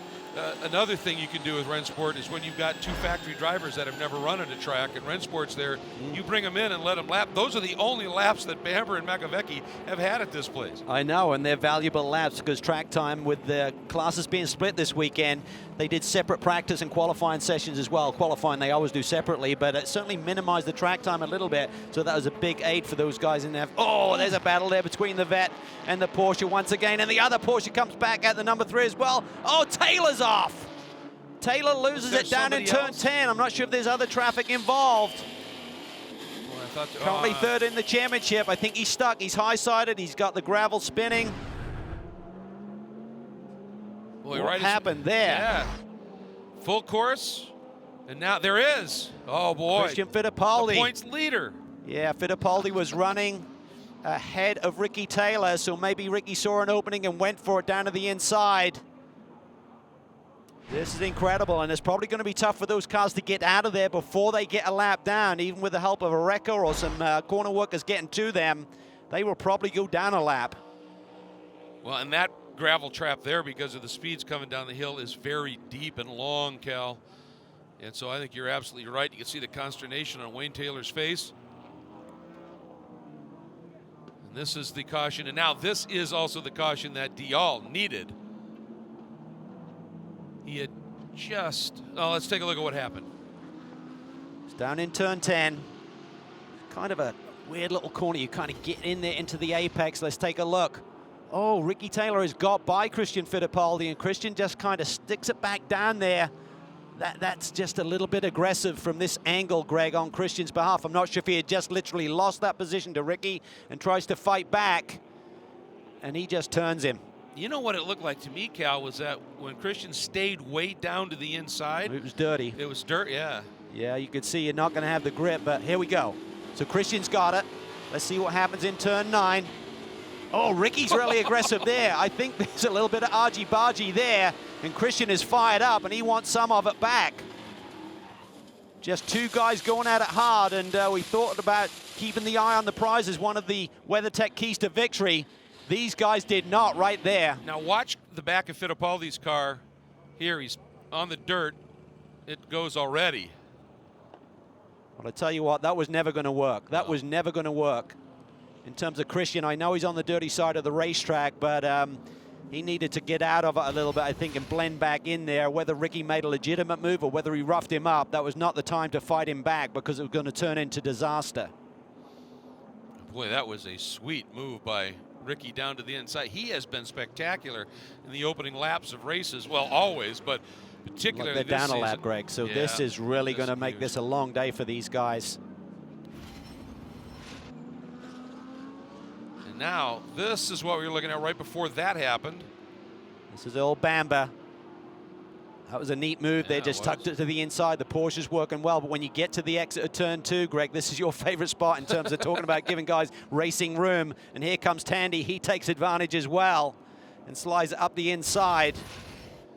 Another thing you can do with Rennsport is when you've got two factory drivers that have never run at a track, and Rennsport's there, you bring them in and let them lap. Those are the only laps that Bamber and Makoviecki have had at this place. I know, and they're valuable laps because track time, with the classes being split this weekend, they did separate practice and qualifying sessions as well. Qualifying they always do separately, but it certainly minimized the track time a little bit, so that was a big aid for those guys in there. Oh, there's a battle there between the Vet and the Porsche once again, and the other Porsche comes back at the number 3 as well. Oh, Taylor's off. Taylor loses it down in turn 10. I'm not sure if there's other traffic involved. Well, currently third in the championship. I think he's stuck. He's high-sided. He's got the gravel spinning. Boy, what happened there? Yeah. Full course, and now there is. Oh, boy. Christian Fittipaldi. The points leader. Yeah, Fittipaldi was running ahead of Ricky Taylor, so maybe Ricky saw an opening and went for it down to the inside. This is incredible, and it's probably going to be tough for those cars to get out of there before they get a lap down, even with the help of a wrecker or some corner workers getting to them. They will probably go down a lap. Well, and that gravel trap there, because of the speeds coming down the hill, is very deep and long, Cal. And so I think you're absolutely right. You can see the consternation on Wayne Taylor's face. And this is the caution, and now this is also the caution that Dial needed. He had just, let's take a look at what happened. It's down in turn 10. Kind of a weird little corner. You kind of get in there into the apex. Let's take a look. Oh, Ricky Taylor has got by Christian Fittipaldi, and Christian just kind of sticks it back down there. That's just a little bit aggressive from this angle, Greg, on Christian's behalf. I'm not sure if he had just literally lost that position to Ricky and tries to fight back, and he just turns him. You know what it looked like to me, Cal, was that when Christian stayed way down to the inside. It was dirty. It was dirt, yeah. Yeah, you could see you're not going to have the grip, but here we go. So Christian's got it. Let's see what happens in turn 9. Oh, Ricky's really aggressive there. I think there's a little bit of argy-bargy there, and Christian is fired up, and he wants some of it back. Just two guys going at it hard, and we thought about keeping the eye on the prize as one of the WeatherTech keys to victory. These guys did not right there. Now watch the back of Fittipaldi's car. Here, he's on the dirt. It goes already. Well, I tell you what, that was never going to work. That was never going to work. In terms of Christian, I know he's on the dirty side of the racetrack, but he needed to get out of it a little bit, I think, and blend back in there. Whether Ricky made a legitimate move or whether he roughed him up, that was not the time to fight him back, because it was going to turn into disaster. Boy, that was a sweet move by Ricky down to the inside. He has been spectacular in the opening laps of races. Well, always, but particularly Look, they're this down a lap, season. Greg, so yeah, this is really going to make this a long day for these guys. And And now this is what we were looking at right before that happened. This is old Bamba. That was a neat move there, just tucked it to the inside. The Porsche's working well, but when you get to the exit of turn 2, Greg, this is your favorite spot in terms of talking about giving guys racing room. And here comes Tandy. He takes advantage as well and slides up the inside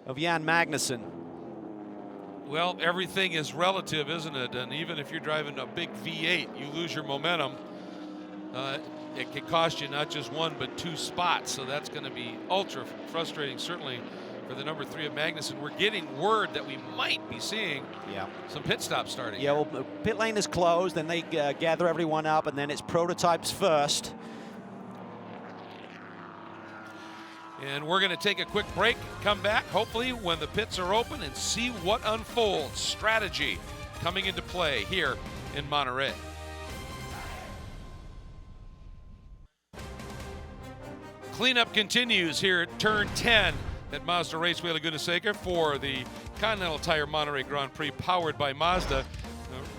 of Jan Magnussen. Well, everything is relative, isn't it? And even if you're driving a big V8, you lose your momentum. It can cost you not just 1, but 2 spots. So that's going to be ultra frustrating, certainly for the number 3 of Magnussen. We're getting word that we might be seeing some pit stops starting. Yeah, well, pit lane is closed, and they gather everyone up, and then it's prototypes first. And we're going to take a quick break, come back, hopefully, when the pits are open and see what unfolds. Strategy coming into play here in Monterey. Cleanup continues here at turn 10 at Mazda Raceway Laguna Seca for the Continental Tire Monterey Grand Prix powered by Mazda.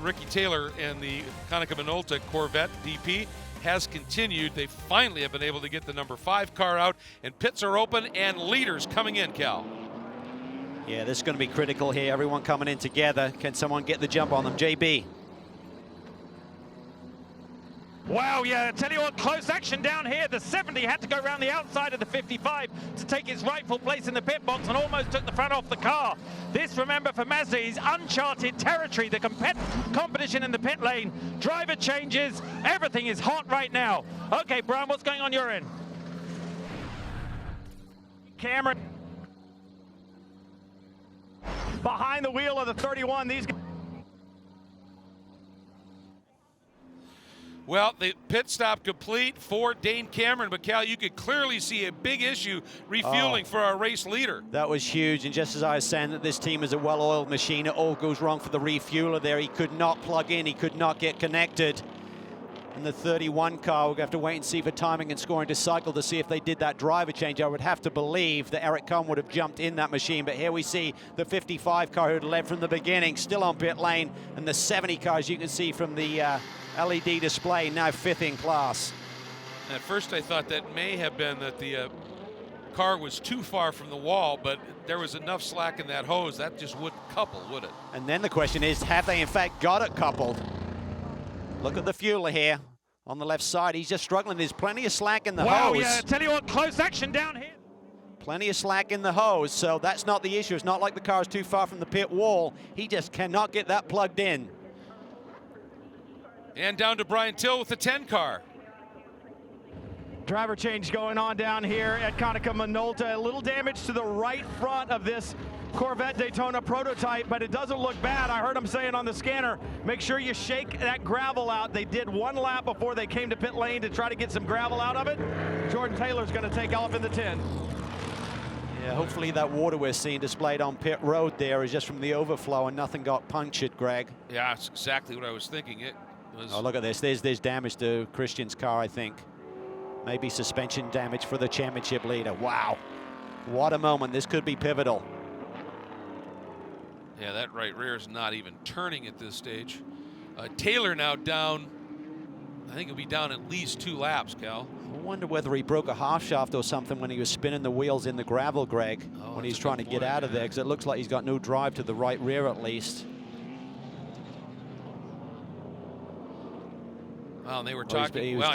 Ricky Taylor and the Konica Minolta Corvette DP has continued. They finally have been able to get the number 5 car out, and pits are open and leaders coming in, Cal. Yeah, this is going to be critical here. Everyone coming in together. Can someone get the jump on them? JB. Wow, yeah, tell you what, close action down here. The 70 had to go around the outside of the 55 to take his rightful place in the pit box and almost took the front off the car. This, remember, for Mazda is uncharted territory. The competition in the pit lane, driver changes, everything is hot right now. Okay, Brian, what's going on your end? Cameron behind the wheel of the 31. These guys. Well, the pit stop complete for Dane Cameron, but Cal, you could clearly see a big issue refueling for our race leader. That was huge, and just as I was saying that this team is a well-oiled machine, it all goes wrong for the refueler there. He could not plug in, he could not get connected. And the 31 car, we're going to have to wait and see for timing and scoring to cycle to see if they did that driver change. I would have to believe that Eric Cohn would have jumped in that machine, but here we see the 55 car who had led from the beginning, still on pit lane, and the 70 car, as you can see from the LED display, now 5th in class. At first I thought that may have been that the car was too far from the wall, but there was enough slack in that hose, that just wouldn't couple, would it? And then the question is, have they in fact got it coupled? Look at the fueler here on the left side. He's just struggling. There's plenty of slack in the hose. Wow, yeah, tell you what, close action down here. Plenty of slack in the hose, so that's not the issue. It's not like the car is too far from the pit wall. He just cannot get that plugged in. And down to Brian Till with the 10 car. Driver change going on down here at Konica Minolta. A little damage to the right front of this Corvette Daytona prototype, but it doesn't look bad. I heard him saying on the scanner, make sure you shake that gravel out. They did 1 lap before they came to pit lane to try to get some gravel out of it. Jordan Taylor's going to take off in the 10. Yeah, hopefully that water we're seeing displayed on pit road there is just from the overflow and nothing got punctured, Greg. Yeah, that's exactly what I was thinking. It was. Oh, look at this. There's damage to Christian's car, I think. Maybe suspension damage for the championship leader. Wow. What a moment. This could be pivotal. Yeah, that right rear is not even turning at this stage. Taylor now down, I think he'll be down at least 2 laps, Cal. I wonder whether he broke a half shaft or something when he was spinning the wheels in the gravel, Greg, when he's trying to get out of there, because it looks like he's got no drive to the right rear at least. Well, and they were talking. He was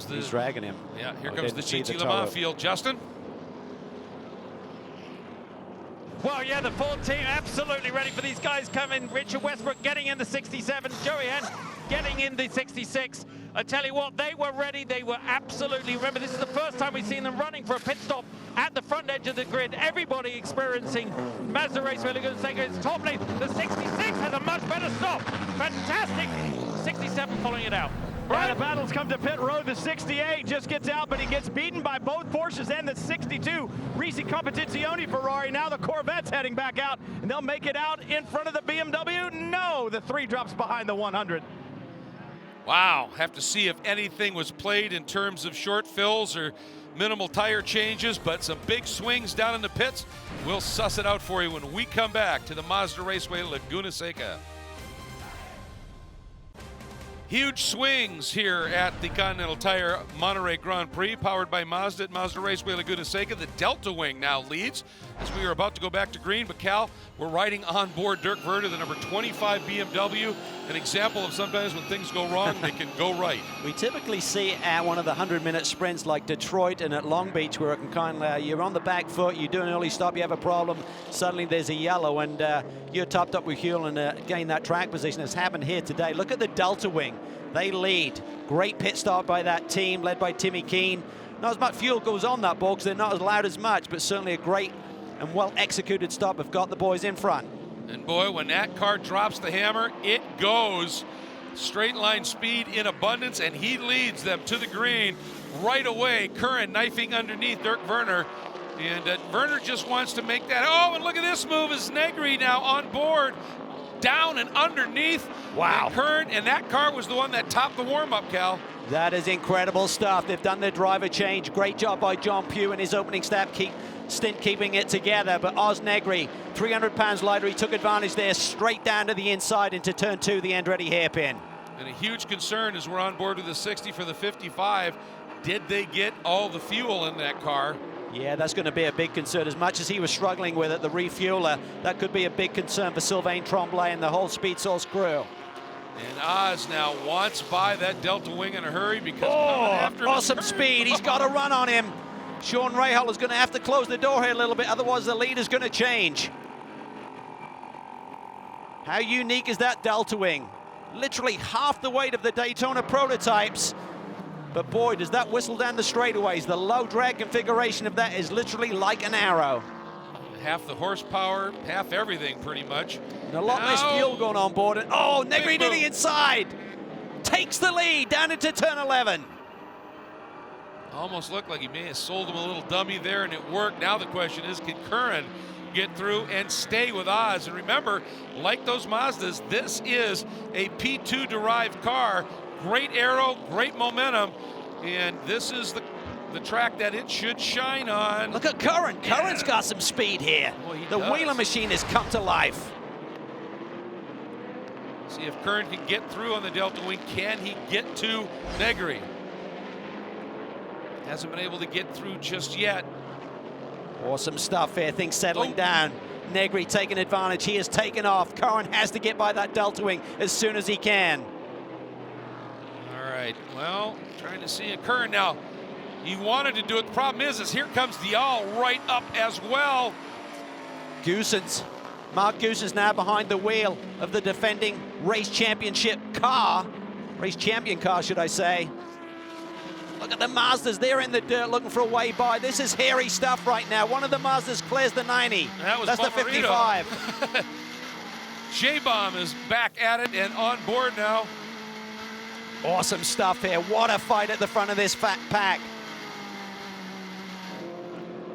he's dragging him. Yeah, here comes the GTLM field. Justin? Well, yeah, the Ford team absolutely ready for these guys coming. Richard Westbrook getting in the 67, Joey Henn getting in the 66. I tell you what, they were ready. They were absolutely, remember, this is the first time we've seen them running for a pit stop at the front edge of the grid. Everybody experiencing Mazda Raceway Laguna Seca is top lane. The 66 has a much better stop. Fantastic. 67 following it out. Right, the battles come to pit road. The 68 just gets out, but he gets beaten by both Porsches and the 62 Risi Competizione Ferrari. Now the Corvette's heading back out, and they'll make it out in front of the BMW. No, the 3 drops behind the 100. Wow, have to see if anything was played in terms of short fills or minimal tire changes, but some big swings down in the pits. We'll suss it out for you when we come back to the Mazda Raceway Laguna Seca. Huge swings here at the Continental Tire Monterey Grand Prix, powered by Mazda at Mazda Raceway Laguna Seca. The Delta Wing now leads as we are about to go back to green. But Cal, we're riding on board Dirk Werder, the number 25 BMW, an example of sometimes when things go wrong, they can go right. We typically see at one of the 100-minute sprints like Detroit and at Long Beach, where it can kind of, you're on the back foot, you do an early stop, you have a problem, suddenly there's a yellow, and you're topped up with fuel and gain that track position. It's happened here today. Look at the Delta Wing. They lead. Great pit stop by that team, led by Timmy Keane. Not as much fuel goes on that ball because they're not as loud as much, but certainly a great and well-executed stop have got the boys in front. And boy, when that car drops the hammer, it goes. Straight line speed in abundance, and he leads them to the green right away. Curran knifing underneath Dirk Werner. And Werner just wants to make that. Oh, and look at this move as Negri now on board. Down and underneath. Wow. And Curran, and that car was the one that topped the warm-up, Cal. That is incredible stuff. They've done their driver change. Great job by John Pugh in his opening stint keeping it together. But Oz Negri, 300 pounds lighter, he took advantage there, straight down to the inside into turn 2, the Andretti hairpin. And a huge concern as we're on board with the 60 for the 55. Did they get all the fuel in that car? Yeah, that's going to be a big concern. As much as he was struggling with it, the refueler, that could be a big concern for Sylvain Tremblay and the whole Speed Source crew. And Oz now wants by that Delta Wing in a hurry because after awesome speed. He's got a run on him. Sean Rahal is going to have to close the door here a little bit, otherwise the lead is going to change. How unique is that Delta Wing? Literally half the weight of the Daytona prototypes. But boy, does that whistle down the straightaways. The low drag configuration of that is literally like an arrow. Half the horsepower, half everything pretty much. And a lot less fuel going on board. And oh, Negri to the inside. Takes the lead down into turn 11. Almost looked like he may have sold him a little dummy there, and it worked. Now the question is, can Curran get through and stay with Oz? And remember, like those Mazdas, this is a P2 derived car. Great aero, great momentum, and this is the track that it should shine on. Look at Curran. Yeah. Curran's got some speed here. The Wheeler machine has come to life. See if Curran can get through on the Delta Wing. Can he get to Negri? Hasn't been able to get through just yet. Awesome stuff here. Things settling down. Negri taking advantage. He has taken off. Curran has to get by that Delta Wing as soon as he can. All right, well, trying to see it. Curran now, he wanted to do it. The problem is here comes Dial right up as well. Goossens. Mark Goossens now behind the wheel of the defending race championship car. Race champion car, should I say. Look at the Mazdas. They're in the dirt looking for a way by. This is hairy stuff right now. One of the Mazdas clears the 90. That's the 55. J-Bomb is back at it and on board now. Awesome stuff here. What a fight at the front of this fat pack.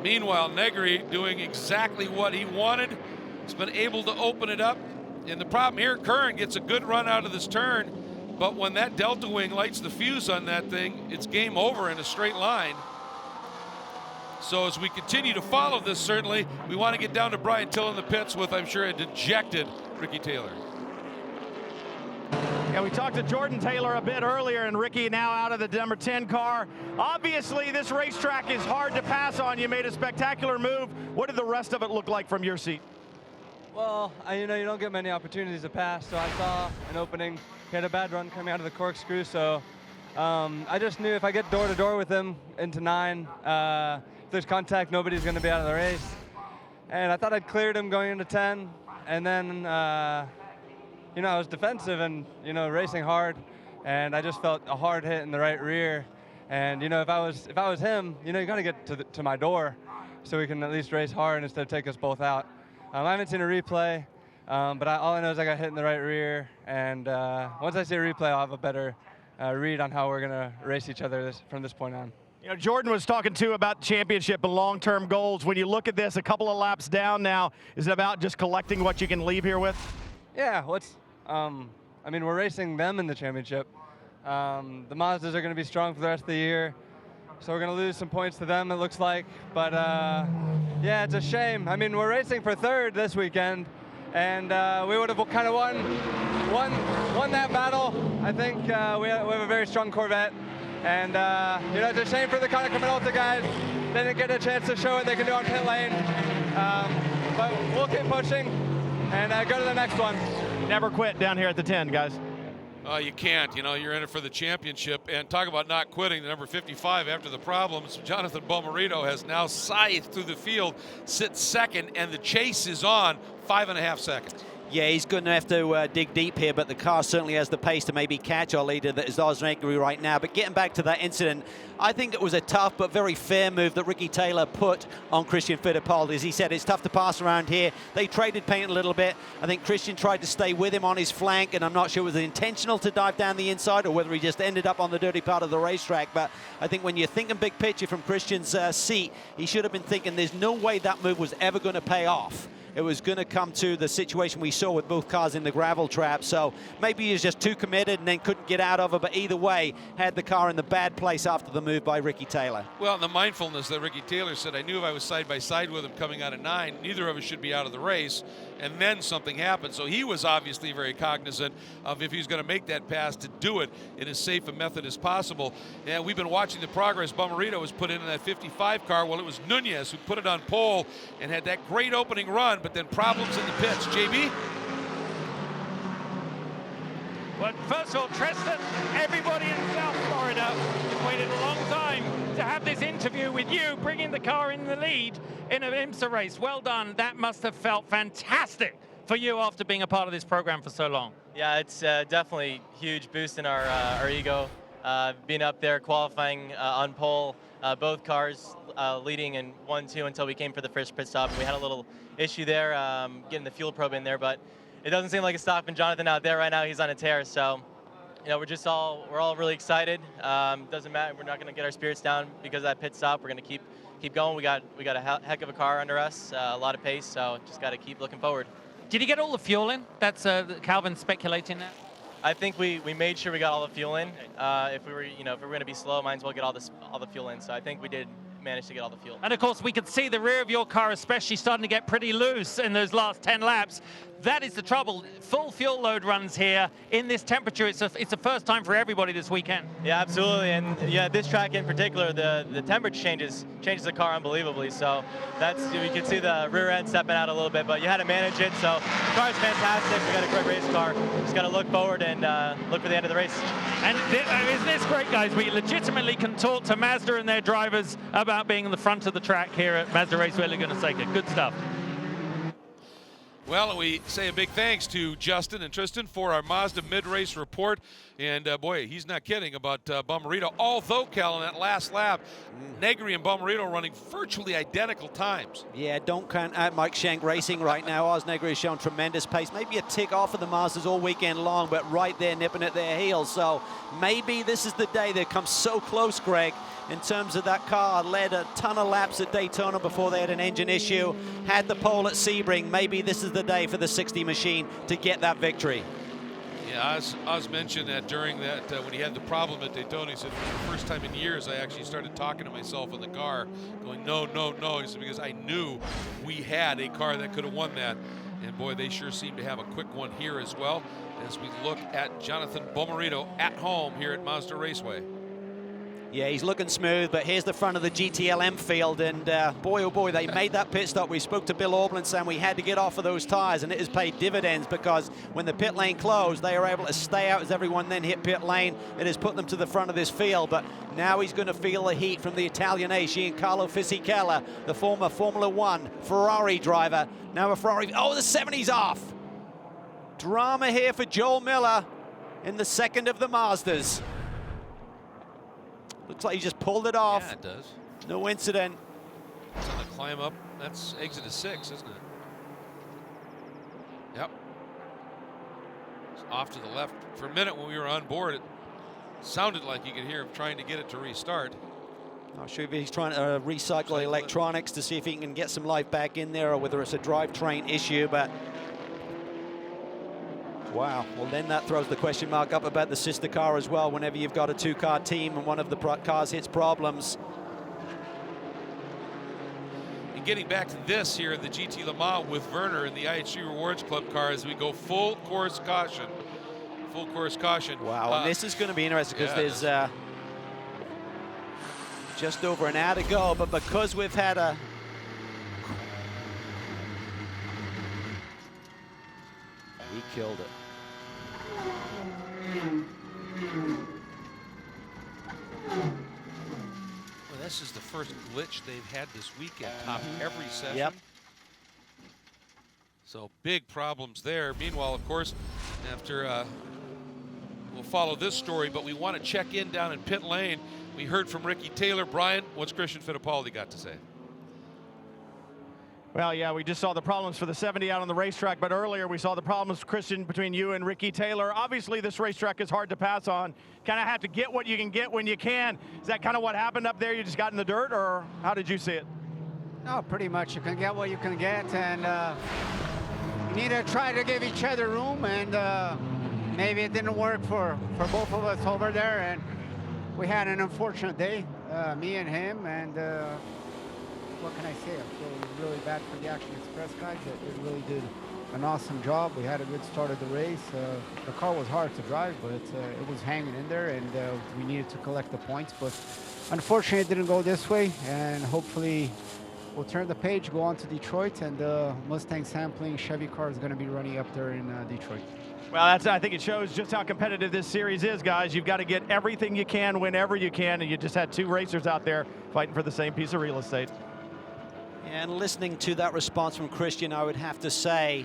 Meanwhile, Negri doing exactly what he wanted. He's been able to open it up. And the problem here, Curran gets a good run out of this turn. But when that Delta Wing lights the fuse on that thing, it's game over in a straight line. So as we continue to follow this, certainly, we want to get down to Brian Till in the pits with, I'm sure, a dejected Ricky Taylor. Yeah, we talked to Jordan Taylor a bit earlier, and Ricky now out of the number 10 car. Obviously, this racetrack is hard to pass on. You made a spectacular move. What did the rest of it look like from your seat? Well, you don't get many opportunities to pass, so I saw an opening. He had a bad run coming out of the corkscrew, so I just knew if I get door-to-door with him into 9, if there's contact, nobody's going to be out of the race. And I thought I'd cleared him going into 10, and then I was defensive and, racing hard, and I just felt a hard hit in the right rear. And, if I was him, you got to get to my door so we can at least race hard instead of take us both out. I haven't seen a replay, but all I know is I got hit in the right rear. And once I see a replay, I'll have a better read on how we're going to race each other from this point on. Jordan was talking too about championship and long-term goals. When you look at this, a couple of laps down now, is it about just collecting what you can leave here with? Yeah, we're racing them in the championship. The Mazdas are going to be strong for the rest of the year, so we're going to lose some points to them, it looks like. But yeah, it's a shame. We're racing for third this weekend, and we would have kind of won won that battle. I think we have a very strong Corvette. And, you know, it's a shame for the Continental guys. They didn't get a chance to show what they can do on pit lane. But we'll keep pushing and go to the next one. Never quit down here at the 10, guys. You can't. You know, you're in it for the championship. And talk about not quitting, the number 55 after the problems. Jonathan Bomarito has now scythed through the field, sits second, and the chase is on 5.5 seconds. Yeah, he's going to have to dig deep here, but the car certainly has the pace to maybe catch our leader, that is Osnegri right now. But getting back to that incident, I think it was a tough but very fair move that Ricky Taylor put on Christian Fittipaldi. As he said, it's tough to pass around here. They traded paint a little bit. I think Christian tried to stay with him on his flank, and I'm not sure it was intentional to dive down the inside or whether he just ended up on the dirty part of the racetrack. But I think when you're thinking big picture from Christian's seat, he should have been thinking there's no way that move was ever going to pay off. It was going to come to the situation we saw with both cars in the gravel trap. So maybe he was just too committed and then couldn't get out of it. But either way, had the car in the bad place after the move by Ricky Taylor. Well, the mindfulness that Ricky Taylor said, I knew if I was side by side with him coming out of 9, neither of us should be out of the race. And then something happened. So he was obviously very cognizant of if he was going to make that pass, to do it in as safe a method as possible. And we've been watching the progress Bomarito was put in that 55 car. Well, it was Nunez who put it on pole and had that great opening run, but then problems in the pits. JB? Well, first of all, Tristan, everybody in South Florida waited a long time to have this interview with you, bringing the car in the lead in an IMSA race. Well done. That must have felt fantastic for you after being a part of this program for so long. Yeah, it's definitely a huge boost in our ego. Being up there, qualifying on pole, both cars leading in 1-2 until we came for the first pit stop. We had a little issue there, getting the fuel probe in there, but it doesn't seem like it's stopping Jonathan out there right now. He's on a tear, so you know, we're all really excited. Doesn't matter. We're not going to get our spirits down because of that pit stop. We're going to keep going. We got a heck of a car under us, a lot of pace, so just got to keep looking forward. Did you get all the fuel in? That's Calvin speculating that. I think we made sure we got all the fuel in. If we were going to be slow, might as well get all the fuel in. So I think we did manage to get all the fuel. And of course, we could see the rear of your car especially starting to get pretty loose in those last 10 laps. That is the trouble. Full fuel load runs here in this temperature. It's a first time for everybody this weekend. Yeah, absolutely. And yeah, this track in particular, the temperature changes the car unbelievably. So you can see the rear end stepping out a little bit, but you had to manage it. So the car's fantastic. We got a great race car. Just got to look forward and look for the end of the race. And isn't this great, guys? We legitimately can talk to Mazda and their drivers about being in the front of the track here at Mazda Raceway Laguna Seca. Good stuff. Well, we say a big thanks to Justin and Tristan for our Mazda mid-race report. And boy, he's not kidding about Bomarito. Although, Cal, in that last lap, Negri and Bomarito running virtually identical times. Yeah, don't count out Mike Schenk Racing right now. Oz Negri has shown tremendous pace. Maybe a tick off of the Masters all weekend long, but right there nipping at their heels. So maybe this is the day they come so close, Greg, in terms of that car. Led a ton of laps at Daytona before they had an engine issue. Had the pole at Sebring. Maybe this is the day for the 60 machine to get that victory. Yeah, Oz mentioned that during that, when he had the problem at Daytona, he said it was the first time in years I actually started talking to myself in the car, going, no, no, no. He said, because I knew we had a car that could have won that. And boy, they sure seem to have a quick one here as well, as we look at Jonathan Bomarito at home here at Mazda Raceway. Yeah, he's looking smooth, but here's the front of the GTLM field, and boy, oh boy, they made that pit stop. We spoke to Bill Aublin saying we had to get off of those tires, and it has paid dividends because when the pit lane closed, they were able to stay out as everyone then hit pit lane. It has put them to the front of this field, but now he's going to feel the heat from the Italian ace, Giancarlo Fisichella, the former Formula One Ferrari driver. Now a Ferrari, oh, the 70's off. Drama here for Joel Miller in the second of the Mazdas. Looks like he just pulled it off. Yeah, it does. No incident. It's on the climb up. That's exit of 6, isn't it? Yep. It's off to the left. For a minute when we were on board, it sounded like you could hear him trying to get it to restart. Not sure if he's trying to recycle electronics to see if he can get some life back in there or whether it's a drivetrain issue, but wow, well then that throws the question mark up about the sister car as well. Whenever you've got a two-car team and one of the cars hits problems. And getting back to this here in the GT Le Mans with Werner in the IHG Rewards Club car as we go full course caution full course caution. Wow, and this is going to be interesting because there's just over an hour to go, but because we've had a he killed it. Well, this is the first glitch they've had this weekend, top every session. Yep. So big problems there. Meanwhile, of course, after we'll follow this story, but we want to check in down in pit lane. We heard from Ricky Taylor. Brian, what's Christian Fittipaldi got to say? Well, yeah, we just saw the problems for the 70 out on the racetrack, but earlier we saw the problems, Christian, between you and Ricky Taylor. Obviously, this racetrack is hard to pass on. Kind of have to get what you can get when you can. Is that kind of what happened up there? You just got in the dirt, or how did you see it? No, pretty much. You can get what you can get, and you need to try to give each other room, and maybe it didn't work for both of us over there, and we had an unfortunate day, me and him, and what can I say? I feel really bad for the Action Express guys. They really did an awesome job. We had a good start of the race. The car was hard to drive, but it was hanging in there, and we needed to collect the points. But unfortunately, it didn't go this way, and hopefully we'll turn the page, go on to Detroit, and Mustang sampling Chevy car is going to be running up there in Detroit. Well, I think it shows just how competitive this series is, guys. You've got to get everything you can whenever you can, and you just had two racers out there fighting for the same piece of real estate. And listening to that response from Christian, I would have to say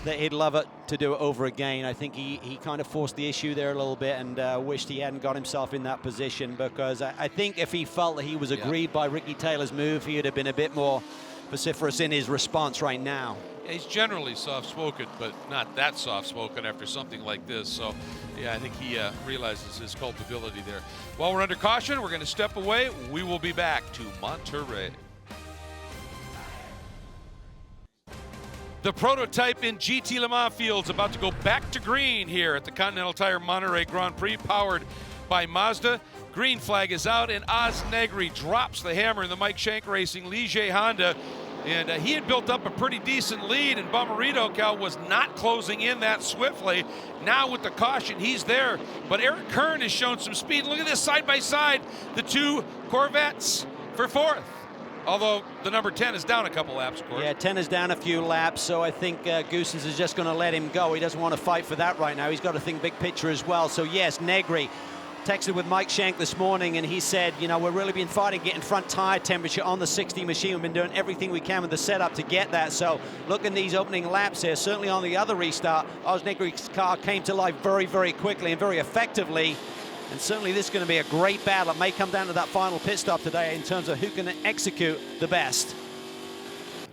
that he'd love it to do it over again. I think he kind of forced the issue there a little bit and wished he hadn't got himself in that position, because I think if he felt that he was aggrieved by Ricky Taylor's move, he would have been a bit more vociferous in his response right now. Yeah, he's generally soft-spoken, but not that soft-spoken after something like this. So, yeah, I think he realizes his culpability there. While we're under caution, we're going to step away. We will be back to Monterey. The prototype in GTLM fields about to go back to green here at the Continental Tire Monterey Grand Prix, powered by Mazda. Green flag is out, and Oz Negri drops the hammer in the Mike Shank Racing Ligier Honda. And he had built up a pretty decent lead, and Bomarito Cal was not closing in that swiftly. Now with the caution, he's there. But Eric Kern has shown some speed. Look at this side by side, the two Corvettes for fourth. Although the number 10 is down a couple laps, of course. Yeah, 10 is down a few laps, so I think Goossens is just going to let him go. He doesn't want to fight for that right now. He's got to think big picture as well. So yes, Negri texted with Mike Shank this morning, and he said, you know, we're really been fighting getting front tire temperature on the 60 machine. We've been doing everything we can with the setup to get that. So look at these opening laps here. Certainly on the other restart, Oz Negri's car came to life very, very quickly and very effectively. And certainly this is going to be a great battle. It may come down to that final pit stop today in terms of who can execute the best.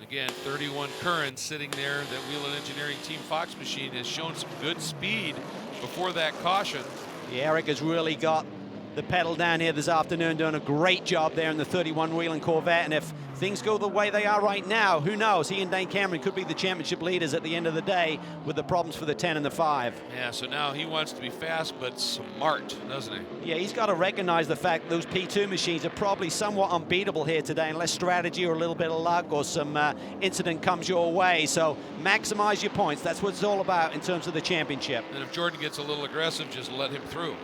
Again, 31 Curran sitting there. That Whelen Engineering Team Fox machine has shown some good speed before that caution. Yeah, Eric has really got the pedal down here this afternoon, doing a great job there in the 31 Whelen Corvette. And if things go the way they are right now, who knows? He and Dane Cameron could be the championship leaders at the end of the day with the problems for the 10 and the 5. Yeah, so now he wants to be fast but smart, doesn't he? Yeah, he's got to recognize the fact that those P2 machines are probably somewhat unbeatable here today unless strategy or a little bit of luck or some incident comes your way. So maximize your points. That's what it's all about in terms of the championship. And if Jordan gets a little aggressive, just let him through.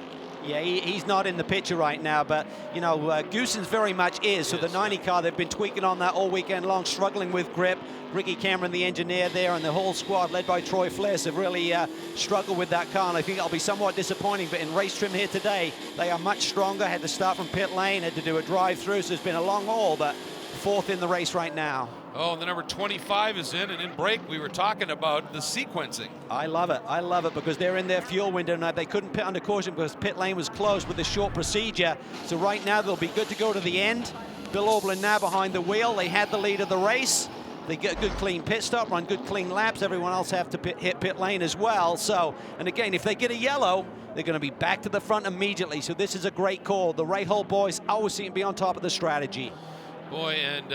Yeah, he's not in the picture right now, but, you know, Goossens very much is. So the 90 car, they've been tweaking on that all weekend long, struggling with grip. Ricky Cameron, the engineer there, and the whole squad led by Troy Fliss have really struggled with that car, and I think it'll be somewhat disappointing. But in race trim here today, they are much stronger. Had to start from pit lane, had to do a drive-through, so it's been a long haul, but fourth in the race right now. Oh, and the number 25 is in, and in break we were talking about the sequencing. I love it because they're in their fuel window now. They couldn't pit under caution because pit lane was closed with the short procedure. So right now they'll be good to go to the end. Bill Oberlin now behind the wheel. They had the lead of the race. They get a good clean pit stop, run good clean laps. Everyone else have to hit pit lane as well. So, and again, if they get a yellow, they're going to be back to the front immediately. So this is a great call. The Ray Hall boys always seem to be on top of the strategy. Boy, and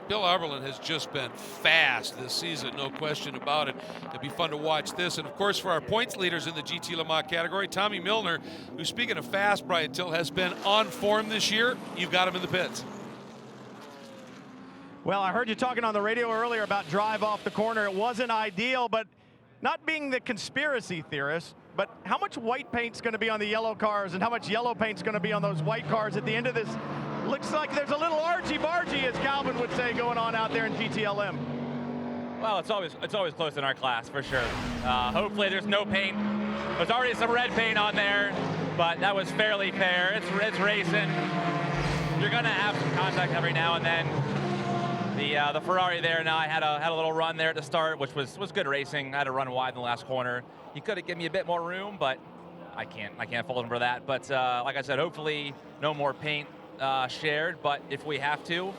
Bill Oberlin has just been fast this season, no question about it. It'll be fun to watch this. And, of course, for our points leaders in the GT Le Mans category, Tommy Milner, who, speaking of fast, Brian Till, has been on form this year. You've got him in the pits. Well, I heard you talking on the radio earlier about drive off the corner. It wasn't ideal, but not being the conspiracy theorist, but how much white paint's going to be on the yellow cars and how much yellow paint's going to be on those white cars at the end of this? Looks like there's a little argy-bargy, as Calvin would say, going on out there in GTLM. Well, it's always close in our class, for sure. Hopefully there's no paint. There's already some red paint on there, but that was fairly fair. It's racing. You're going to have some contact every now and then. The Ferrari there, now I had a little run there at the start, which was good racing. I had to run wide in the last corner. He could have given me a bit more room, but I can't fault him for that. But like I said, hopefully no more paint shared, but if we have to,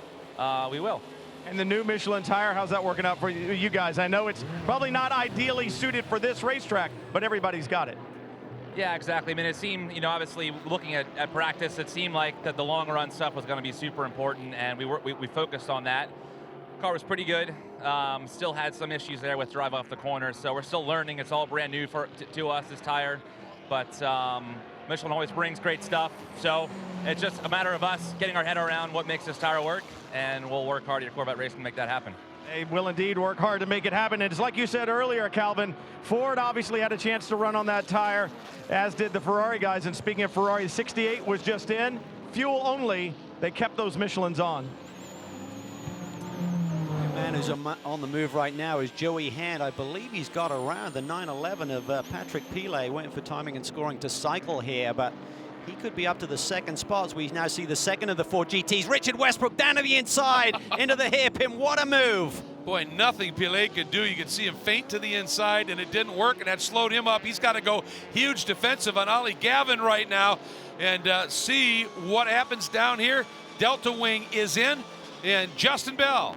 we will. And the new Michelin tire, how's that working out for you guys? I know it's probably not ideally suited for this racetrack, but everybody's got it. Yeah, exactly. I mean, it seemed, obviously looking at practice, it seemed like that the long run stuff was going to be super important, and we focused on that. Car was pretty good. Still had some issues there with drive off the corner, so we're still learning. It's all brand new to us, this tire, but Michelin always brings great stuff. So it's just a matter of us getting our head around what makes this tire work, and we'll work hard at Corvette Racing to make that happen. They will indeed work hard to make it happen. And it's like you said earlier, Calvin, Ford obviously had a chance to run on that tire, as did the Ferrari guys. And speaking of Ferrari, 68 was just in. Fuel only, they kept those Michelins on. The man who's on the move right now is Joey Hand. I believe he's got around the 911 of Patrick Pilet, waiting for timing and scoring to cycle here, but he could be up to the second spot as we now see the second of the four GTs. Richard Westbrook down to the inside, into the hairpin. What a move. Boy, nothing Pilet could do. You could see him feint to the inside, and it didn't work, and that slowed him up. He's got to go huge defensive on Ollie Gavin right now and see what happens down here. Delta Wing is in, and Justin Bell.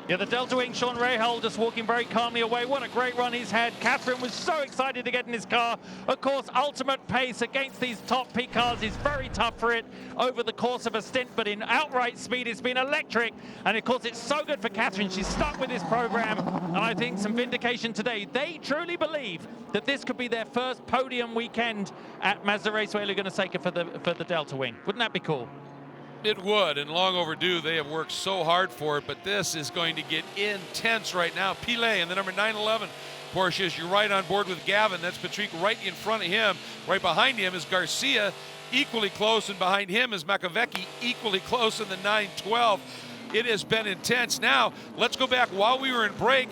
Yeah, the Delta Wing, Sean Rahal just walking very calmly away. What a great run he's had. Catherine was so excited to get in his car. Of course, ultimate pace against these top peak cars is very tough for it over the course of a stint, but in outright speed, it's been electric. And of course, it's so good for Catherine. She's stuck with this program, and I think some vindication today. They truly believe that this could be their first podium weekend at Mazda Raceway Laguna Seca for the Delta Wing. Wouldn't that be cool? It would, and long overdue. They have worked so hard for it, but this is going to get intense right now. Pilet in the number 911 Porsches. You're right on board with Gavin. That's Patrick right in front of him. Right behind him is Garcia, equally close, and behind him is Makovecki, equally close in the 912. It has been intense. Now, let's go back while we were in break.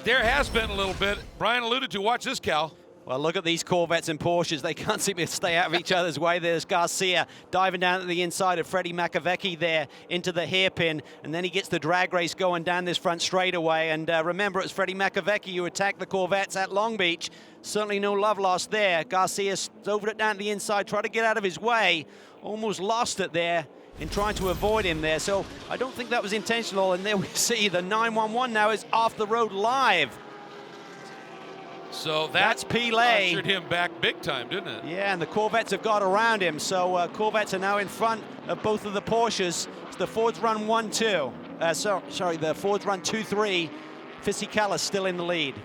There has been a little bit. Brian alluded to, watch this, Cal. Well, look at these Corvettes and Porsches. They can't seem to stay out of each other's way. There's Garcia diving down at the inside of Freddie Makovecki there into the hairpin, and then he gets the drag race going down this front straightaway. And remember, it's Freddie Makovecki who attacked the Corvettes at Long Beach. Certainly no love lost there. Garcia over it down to the inside, tried to get out of his way, almost lost it there in trying to avoid him there. So I don't think that was intentional. And there we see the 911 now is off the road live. So that's Pilet. Ushered him back big time, didn't it? Yeah, and the Corvettes have got around him. So Corvettes are now in front of both of the Porsches. So the Fords run 1-2. Sorry, the Fords run 2-3. Fisichella still in the lead.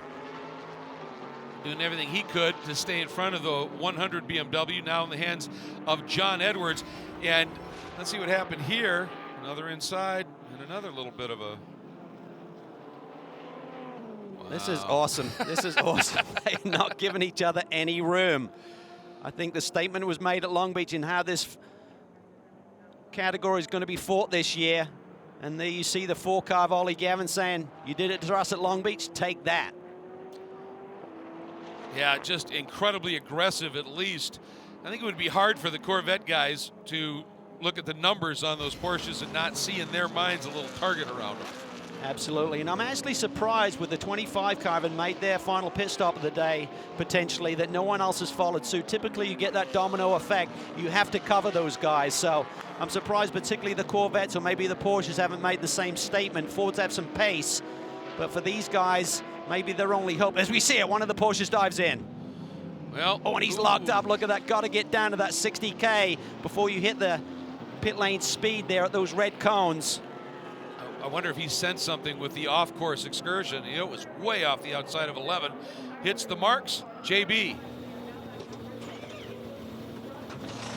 Doing everything he could to stay in front of the 100 BMW, now in the hands of John Edwards. And let's see what happened here. Another inside and another little bit of a... This is awesome. This is awesome. They're not giving each other any room. I think the statement was made at Long Beach in how this category is going to be fought this year. And there you see the 4-car of Ollie Gavin saying, you did it to us at Long Beach, take that. Yeah, just incredibly aggressive at least. I think it would be hard for the Corvette guys to look at the numbers on those Porsches and not see in their minds a little target around them. Absolutely, and I'm actually surprised with the 25 car having made their final pit stop of the day, potentially, that no one else has followed suit. Typically, you get that domino effect. You have to cover those guys, so I'm surprised particularly the Corvettes or maybe the Porsches haven't made the same statement. Fords have some pace, but for these guys, maybe their only hope, as we see it, one of the Porsches dives in. Well, oh, and he's locked up. Look at that. Got to get down to that 60K before you hit the pit lane speed there at those red cones. I wonder if he sensed something with the off-course excursion. You know, it was way off the outside of 11. Hits the marks, JB.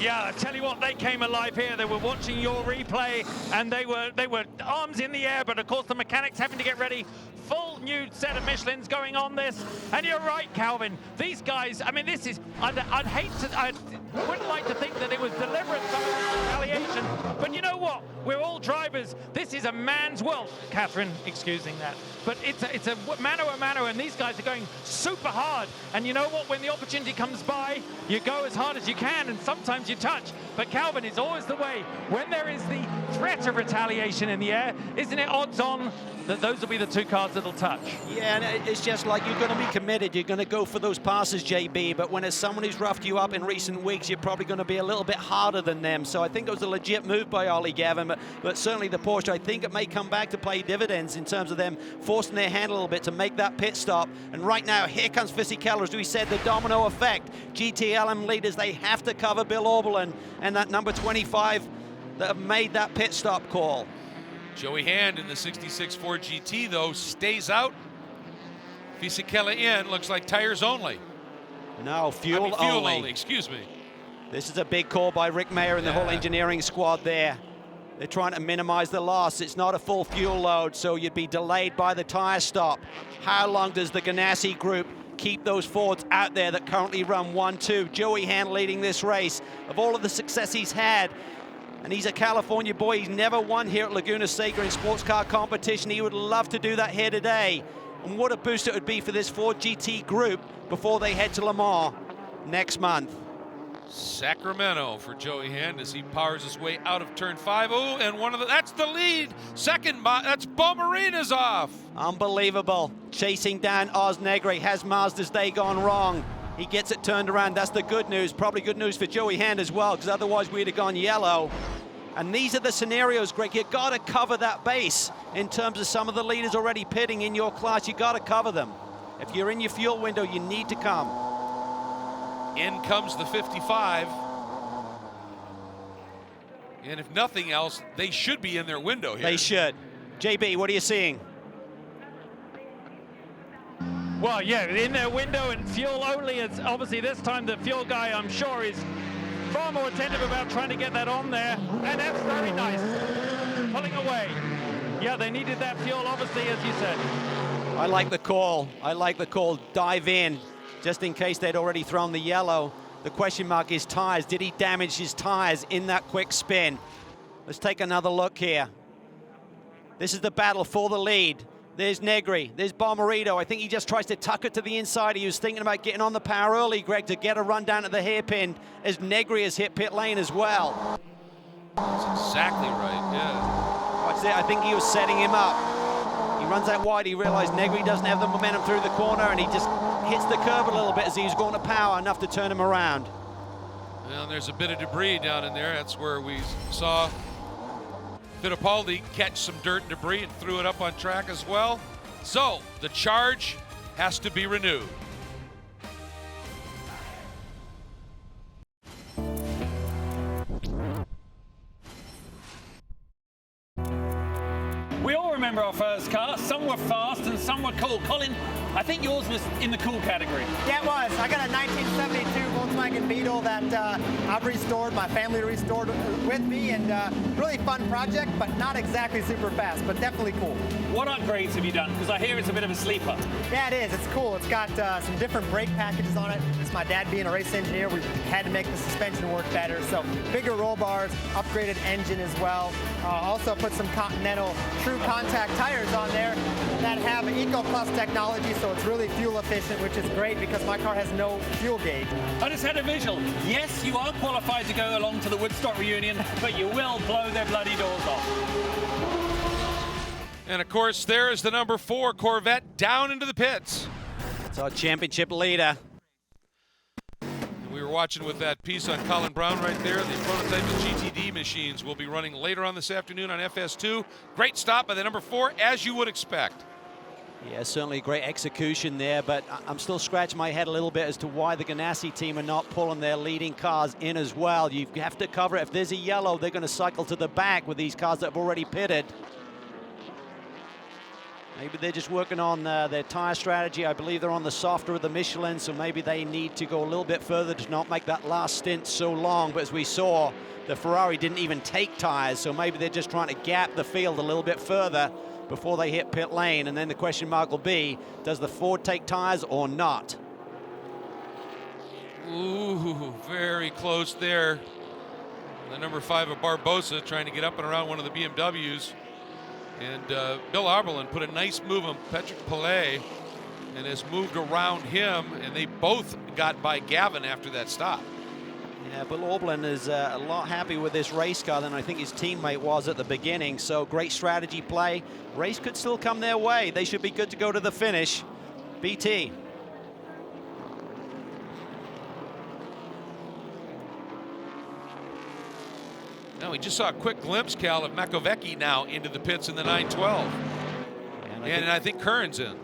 Yeah, I tell you what, they came alive here. They were watching your replay, and they were arms in the air, but of course the mechanics having to get ready. Full new set of Michelins going on this. And you're right, Calvin. These guys, I mean, this is, I wouldn't like to think that it was deliberate, some of this retaliation, but you know what? We're all drivers. This is a man's world. Catherine, excusing that. But it's a mano a mano, and these guys are going super hard. And you know what? When the opportunity comes by, you go as hard as you can, and sometimes you touch. But Calvin, is always the way. When there is the threat of retaliation in the air, isn't it odds on that those will be the two cars that'll touch? Yeah, and it's just like you're going to be committed. You're going to go for those passes, JB, but when it's someone who's roughed you up in recent weeks, you're probably going to be a little bit harder than them. So I think it was a legit move by Ollie Gavin, but certainly the Porsche, I think it may come back to play dividends in terms of them forcing their hand a little bit to make that pit stop. And right now, here comes Fisichella, as we said, the domino effect. GTLM leaders, they have to cover Bill Oberlin and that number 25 that have made that pit stop call. Joey Hand in the 66 Ford GT, though, stays out. Fisichella in, looks like tires only. No, fuel only. Excuse me. This is a big call by Rick Mayer and the whole engineering squad there. They're trying to minimize the loss. It's not a full fuel load, so you'd be delayed by the tire stop. How long does the Ganassi group keep those Fords out there that currently run 1-2? Joey Hand leading this race. Of all of the success he's had, and he's a California boy, he's never won here at Laguna Seca in sports car competition. He would love to do that here today. And what a boost it would be for this Ford GT group before they head to Le Mans next month. Sacramento for Joey Hand as he powers his way out of turn 5. Oh, and that's the lead. Second, that's Bomarina's off. Unbelievable. Chasing down Oz Negri. Has Mazda's day gone wrong? He gets it turned around. That's the good news. Probably good news for Joey Hand as well, because otherwise we'd have gone yellow. And these are the scenarios, Greg. You got to cover that base in terms of some of the leaders already pitting in your class. You got to cover them. If you're in your fuel window, you need to come. In comes the 55. And if nothing else, they should be in their window here. They should. JB, what are you seeing? Well, yeah, in their window and fuel only. It's obviously this time the fuel guy, I'm sure, is far more attentive about trying to get that on there. And that's very nice. Pulling away. Yeah, they needed that fuel, obviously, as you said. I like the call. I like the call. Dive in, just in case they'd already thrown the yellow. The question mark is tires. Did he damage his tires in that quick spin? Let's take another look here. This is the battle for the lead. There's Negri, there's Bomarito. I think he just tries to tuck it to the inside. He was thinking about getting on the power early, Greg, to get a run down at the hairpin, as Negri has hit pit lane as well. That's exactly right, yeah. Watch there, I think he was setting him up. He runs out wide, he realized Negri doesn't have the momentum through the corner, and he just hits the curb a little bit as he was going to power, enough to turn him around. Well, there's a bit of debris down in there. That's where we saw Fittipaldi catch some dirt and debris and threw it up on track as well. So the charge has to be renewed. We all remember our first car. Some were fast and some were cool. Colin, I think yours was in the cool category. Yeah, it was. I got a 1972 Volkswagen Beetle that I've restored, my family restored with me, and really fun project, but not exactly super fast, but definitely cool. What upgrades have you done? Because I hear it's a bit of a sleeper. Yeah, it is. It's cool. It's got some different brake packages on it. It's my dad being a race engineer. We had to make the suspension work better. So bigger roll bars, upgraded engine as well. Also put some Continental True Contact tires on there that have EcoPlus technology, so it's really fuel efficient, which is great because my car has no fuel gauge. I just had a visual. Yes, you are qualified to go along to the Woodstock reunion, but you will blow their bloody doors off. And of course, there is the number 4 Corvette down into the pits. It's our championship leader. And we were watching with that piece on Colin Brown right there. The prototype of GTD machines will be running later on this afternoon on FS2. Great stop by the number 4, as you would expect. Yeah, certainly great execution there, but I'm still scratching my head a little bit as to why the Ganassi team are not pulling their leading cars in as well. You have to cover it. If there's a yellow, they're going to cycle to the back with these cars that have already pitted. Maybe they're just working on their tire strategy. I believe they're on the softer of the Michelin, so maybe they need to go a little bit further to not make that last stint so long. But as we saw, the Ferrari didn't even take tires, so maybe they're just trying to gap the field a little bit further before they hit pit lane. And then the question mark will be, does the Ford take tires or not? Ooh, very close there. The number 5 of Barbosa trying to get up and around one of the BMWs. And Bill Auberlen put a nice move on Patrick Pellet and has moved around him, and they both got by Gavin after that stop. Yeah, Bill Auberlen is a lot happy with this race car than I think his teammate was at the beginning. So great strategy play. Race could still come their way. They should be good to go to the finish. BT. Now, we just saw a quick glimpse, Cal, of Makovecki now into the pits in the 912. And I think Curran's in.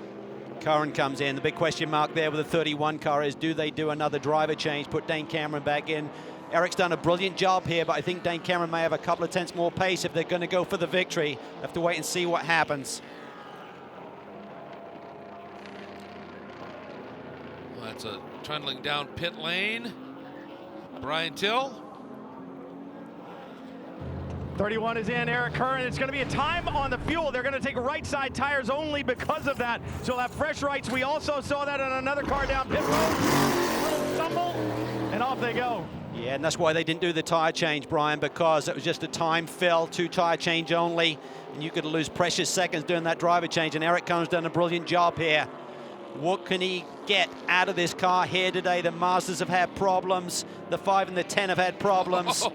Curran comes in. The big question mark there with the 31 car is, do they do another driver change, put Dane Cameron back in? Eric's done a brilliant job here, but I think Dane Cameron may have a couple of tenths more pace if they're going to go for the victory. Have to wait and see what happens. Well, that's a trundling down pit lane. Brian Till. 31 is in, Eric Curran. It's going to be a time on the fuel. They're going to take right side tires only because of that. So they'll have fresh rights. We also saw that on another car down pit road. A little stumble, and off they go. Yeah, and that's why they didn't do the tire change, Brian, because it was just a time fill, 2 tire change only, and you could lose precious seconds doing that driver change, and Eric Curran's done a brilliant job here. What can he get out of this car here today? The Mazdas have had problems. The 5 and the 10 have had problems.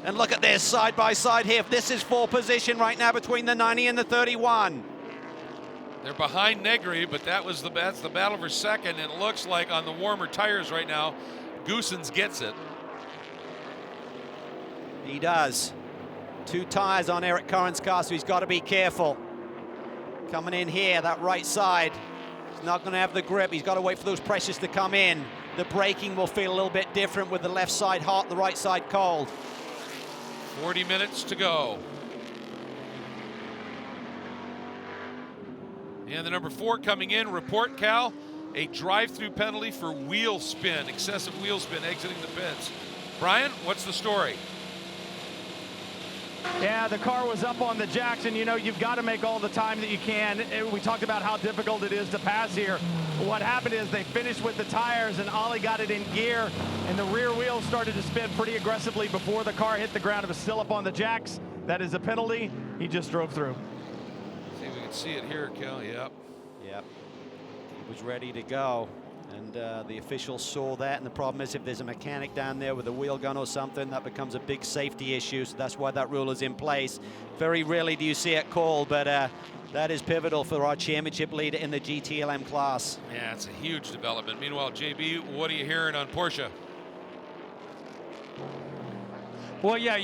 And look at this side by side here. This is 4 position right now between the 90 and the 31. They're behind Negri, but that's the battle for second. And it looks like on the warmer tires right now, Goossens gets it. He does. 2 tires on Eric Curran's car, so he's got to be careful. Coming in here, that right side. He's not going to have the grip. He's got to wait for those pressures to come in. The braking will feel a little bit different with the left side hot, the right side cold. 40 minutes to go. And the number 4 coming in, report, Cal, a drive-through penalty for wheel spin, excessive wheel spin exiting the pits. Brian, what's the story? Yeah, the car was up on the jacks, and you know, you've got to make all the time that you can. We talked about how difficult it is to pass here. What happened is they finished with the tires, and Ollie got it in gear, and the rear wheels started to spin pretty aggressively before the car hit the ground. It was still up on the jacks. That is a penalty. He just drove through. See if we can see it here, Cal. Yep. Yep. He was ready to go. And the officials saw that, and the problem is if there's a mechanic down there with a wheel gun or something, that becomes a big safety issue, so that's why that rule is in place. Very rarely do you see it called, but that is pivotal for our championship leader in the GTLM class. Yeah, it's a huge development. Meanwhile, JB, what are you hearing on Porsche? Well, yeah,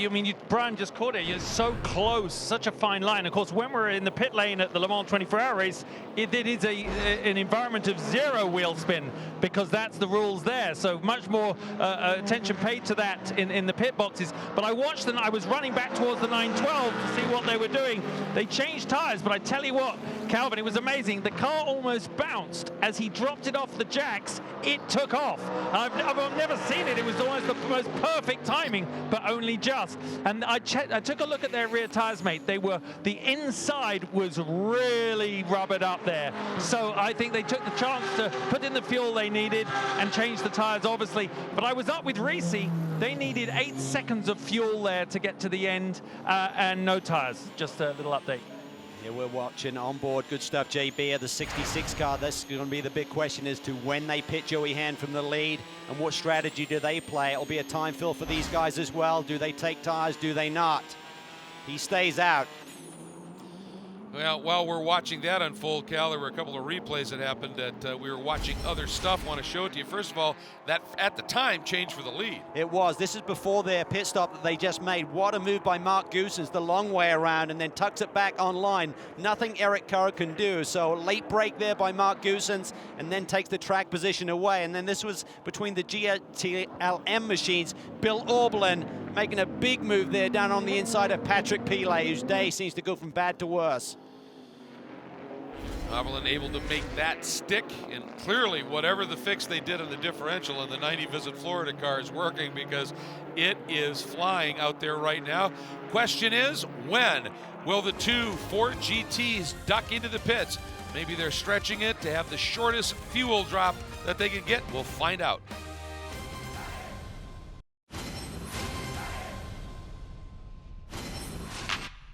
Brian just caught it. You're so close, such a fine line. Of course, when we're in the pit lane at the Le Mans 24-hour race, it is an environment of 0 wheel spin because that's the rules there. So much more attention paid to that in the pit boxes. But I watched them. I was running back towards the 912 to see what they were doing. They changed tires, but I tell you what, Calvin, it was amazing. The car almost bounced as he dropped it off the jacks. It took off. I've never seen it. It was almost the most perfect timing, but only just. And I took a look at their rear tires, mate. The inside was really rubbered up there. So I think they took the chance to put in the fuel they needed and change the tires, obviously. But I was up with Reese. They needed 8 seconds of fuel there to get to the end and no tires. Just a little update. Yeah, we're watching on board. Good stuff, JB, at the 66 car. That's going to be the big question as to when they pit Joey Hand from the lead and what strategy do they play. It'll be a time fill for these guys as well. Do they take tires? Do they not? He stays out. Well, while we're watching that unfold, Cal, there were a couple of replays that happened that we were watching other stuff. Want to show it to you. First of all, that at the time changed for the lead. It was. This is before their pit stop that they just made. What a move by Mark Goossens, the long way around, and then tucks it back online. Nothing Eric Curran can do. So late break there by Mark Goossens, and then takes the track position away. And then this was between the GTLM machines. Bill Auberlen making a big move there down on the inside of Patrick Pellet, whose day seems to go from bad to worse. Oberlin able to make that stick, and clearly whatever the fix they did on the differential in the 90 Visit Florida car is working, because it is flying out there right now. Question is, when will the two Ford GTs duck into the pits? Maybe they're stretching it to have the shortest fuel drop that they can get. We'll find out.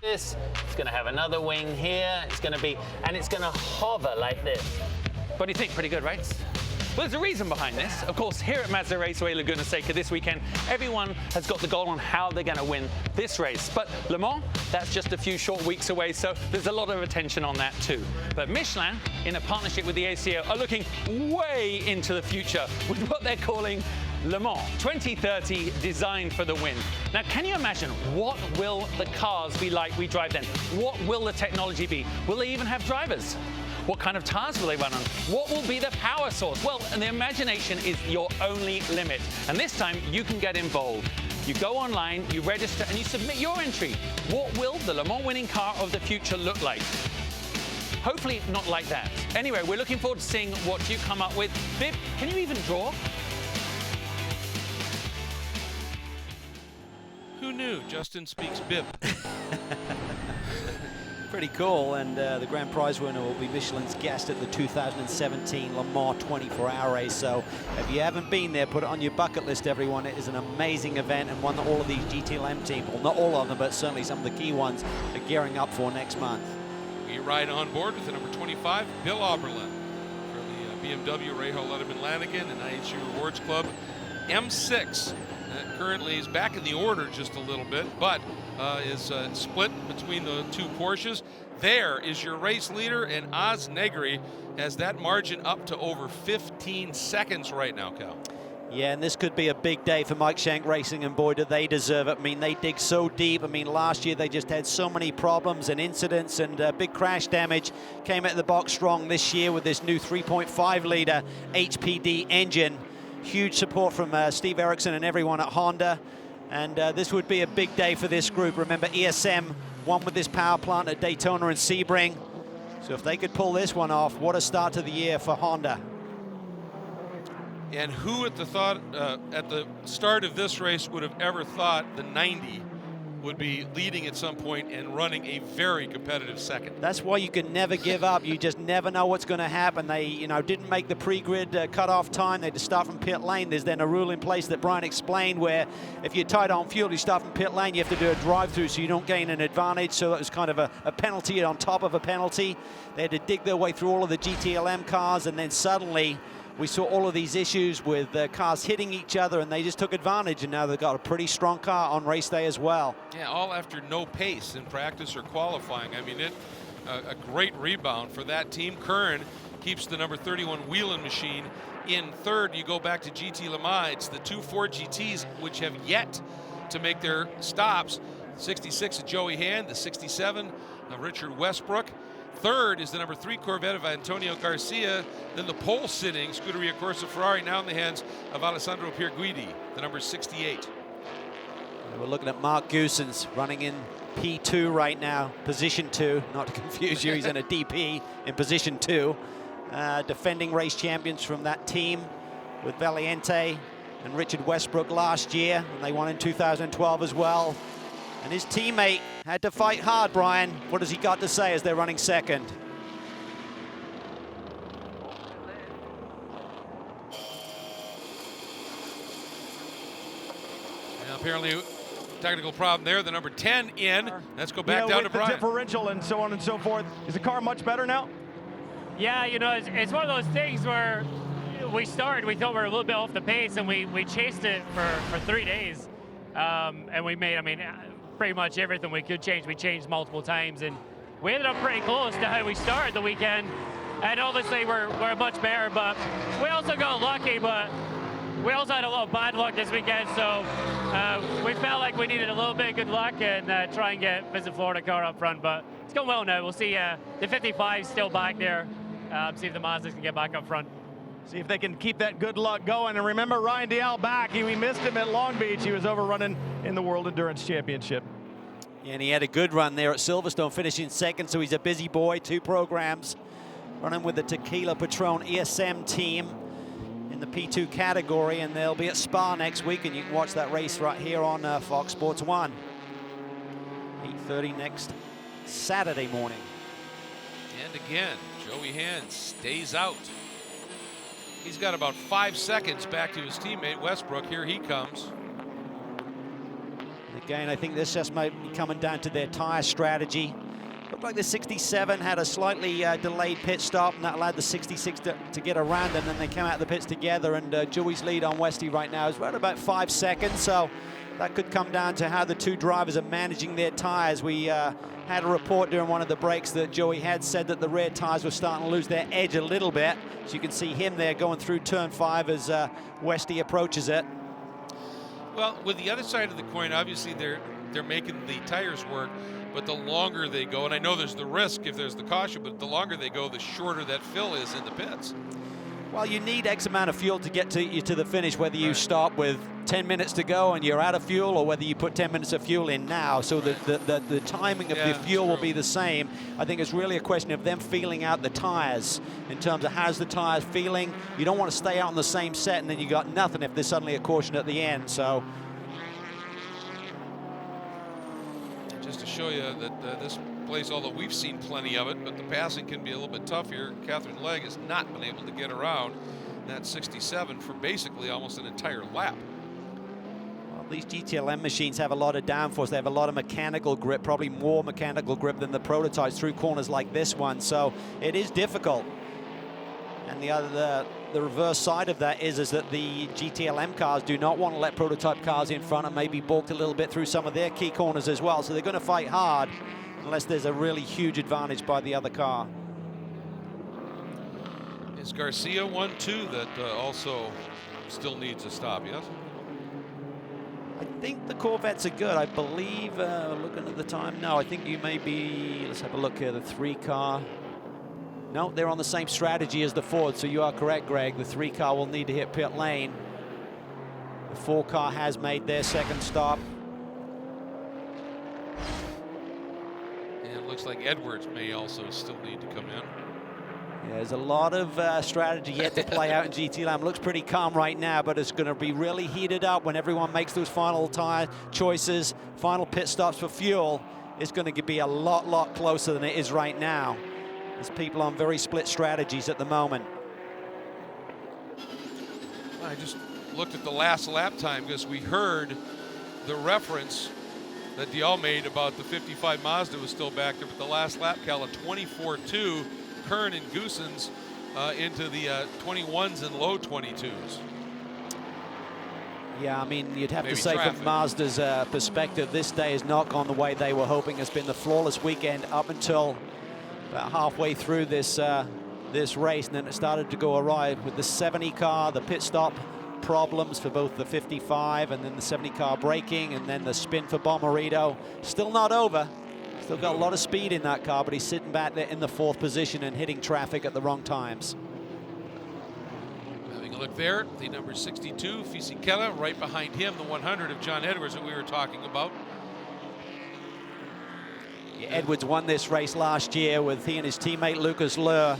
This, it's going to have another wing here. It's going to be, and it's going to hover like this. What do you think? Pretty good, right? Well, there's a reason behind this. Of course, here at Mazda Raceway Laguna Seca this weekend, everyone has got the goal on how they're going to win this race. But Le Mans, that's just a few short weeks away, so there's a lot of attention on that too. But Michelin, in a partnership with the ACO, are looking way into the future with what they're calling Le Mans 2030, designed for the win. Now, can you imagine what will the cars be like we drive then? What will the technology be? Will they even have drivers? What kind of tires will they run on? What will be the power source? Well, and the imagination is your only limit. And this time, you can get involved. You go online, you register, and you submit your entry. What will the Le Mans winning car of the future look like? Hopefully not like that. Anyway, we're looking forward to seeing what you come up with. Bib, can you even draw? Who knew? Justin speaks bib. Pretty cool, and the grand prize winner will be Michelin's guest at the 2017 Le Mans 24-hour race. So if you haven't been there, put it on your bucket list, everyone. It is an amazing event, and one that all of these GTLM teams, well, not all of them, but certainly some of the key ones, are gearing up for next month. We ride on board with the number 25, Bill Oberlin, for the BMW Rahal Letterman Lanigan and IHG Rewards Club M6. Currently is back in the order just a little bit, but is split between the two Porsches. There is your race leader, and Oz Negri has that margin up to over 15 seconds right now, Cal. Yeah, and this could be a big day for Mike Shank Racing, and boy, do they deserve it. I mean, they dig so deep. I mean, last year they just had so many problems and incidents and big crash damage. Came out of the box strong this year with this new 3.5-liter HPD engine. Huge support from Steve Erickson and everyone at Honda. And this would be a big day for this group. Remember, ESM won with this power plant at Daytona and Sebring. So if they could pull this one off, what a start to the year for Honda. And who at the start of this race would have ever thought the 90 would be leading at some point and running a very competitive second? That's why you can never give up. You just never know what's going to happen. They, didn't make the pre-grid cutoff time. They had to start from pit lane. There's then a rule in place that Brian explained where if you're tight on fuel, you start from pit lane, you have to do a drive-through so you don't gain an advantage. So that was kind of a penalty on top of a penalty. They had to dig their way through all of the GTLM cars, and then suddenly we saw all of these issues with cars hitting each other, and they just took advantage, and now they've got a pretty strong car on race day as well. Yeah, all after no pace in practice or qualifying. I mean, a great rebound for that team. Curran keeps the number 31 Wheelan machine in third. You go back to GT Le Mans, it's the two Ford GTs which have yet to make their stops. 66 of Joey Hand, the 67 of Richard Westbrook. Third is the number 3 Corvette of Antonio Garcia. Then the pole-sitting Scuderia Corsa Ferrari, now in the hands of Alessandro Pierguidi, the number 68. We're looking at Mark Goossens running in P2 right now, position 2. Not to confuse you, he's in a DP in position 2. Defending race champions from that team with Valiente and Richard Westbrook last year, and they won in 2012 as well. And his teammate had to fight hard, Brian. What has he got to say as they're running second? And apparently, technical problem there. The number 10 in. Let's go back down to Brian. The differential and so on and so forth. Is the car much better now? Yeah, it's one of those things where we thought we were a little bit off the pace, and we chased it for 3 days. And we made, pretty much everything we could change. We changed multiple times, and we ended up pretty close to how we started the weekend. And obviously we're much better, but we also got lucky, but we also had a lot of bad luck this weekend, so we felt like we needed a little bit of good luck and try and get Visit Florida car up front, but it's going well now. We'll see the 55 still back there, see if the Mazdas can get back up front. See if they can keep that good luck going. And remember, Ryan Dial back. We missed him at Long Beach. He was over running in the World Endurance Championship. Yeah, and he had a good run there at Silverstone, finishing second, so he's a busy boy, 2 programs. running with the Tequila Patron ESM team in the P2 category, and they'll be at Spa next week, and you can watch that race right here on Fox Sports 1. 8:30 next Saturday morning. And again, Joey Hand stays out. He's got about 5 seconds back to his teammate Westbrook. Here he comes. Again, I think this just might be coming down to their tire strategy. Looked like the 67 had a slightly delayed pit stop, and that allowed the 66 to get around them. Then they came out of the pits together, and Joey's lead on Westy right now is right about 5 seconds. So that could come down to how the two drivers are managing their tires. We had a report during one of the breaks that Joey had said that the rear tires were starting to lose their edge a little bit. So you can see him there going through turn 5 as Westy approaches it. Well, with the other side of the coin, obviously they're making the tires work, but the longer they go, and I know there's the risk if there's the caution, but the longer they go, the shorter that fill is in the pits. Well, you need X amount of fuel to get you to the finish, whether you stop with 10 minutes to go and you're out of fuel, or whether you put 10 minutes of fuel in now. So the timing of the fuel will be the same. I think it's really a question of them feeling out the tires in terms of how's the tires feeling. You don't want to stay out on the same set and then you got nothing if there's suddenly a caution at the end. So just to show you that this place, although we've seen plenty of it, but the passing can be a little bit tough here. Catherine Legg has not been able to get around that 67 for basically almost an entire lap. Well, these GTLM machines have a lot of downforce. They have a lot of mechanical grip, probably more mechanical grip than the prototypes through corners like this one. So it is difficult. And the reverse side of that is that the GTLM cars do not want to let prototype cars in front and maybe balked a little bit through some of their key corners as well. So they're going to fight hard unless there's a really huge advantage by the other car. Is Garcia 1-2 that also still needs a stop, yes? I think the Corvettes are good. I believe, looking at the time, no, I think you may be, let's have a look here, the 3 car. No, they're on the same strategy as the Ford, so you are correct, Greg. The 3 car will need to hit pit lane. The 4 car has made their second stop. And it looks like Edwards may also still need to come in. Yeah, there's a lot of strategy yet to play out in GTLM. Looks pretty calm right now, but it's going to be really heated up when everyone makes those final tire choices, final pit stops for fuel. It's going to be a lot closer than it is right now. There's people on very split strategies at the moment. I just looked at the last lap time because we heard the reference that Dial made about the 55 Mazda was still back there, but the last lap, Cal, a 24-2, Kern and Goosens into the 21s and low 22s. Yeah, I mean, you'd have Maybe to say traffic. from Mazda's perspective, this day has not gone the way they were hoping. It's been the flawless weekend up until about halfway through this this race, and then it started to go awry with the 70 car, the pit stop problems for both the 55 and then the 70 car braking, and then the spin for Bomarito. Still not over. Still got a lot of speed in that car, but he's sitting back there in the 4th position and hitting traffic at the wrong times. Having a look there, the number 62, Fisichella, right behind him, the 100 of John Edwards that we were talking about. Yeah, Edwards won this race last year with he and his teammate Lucas Lur.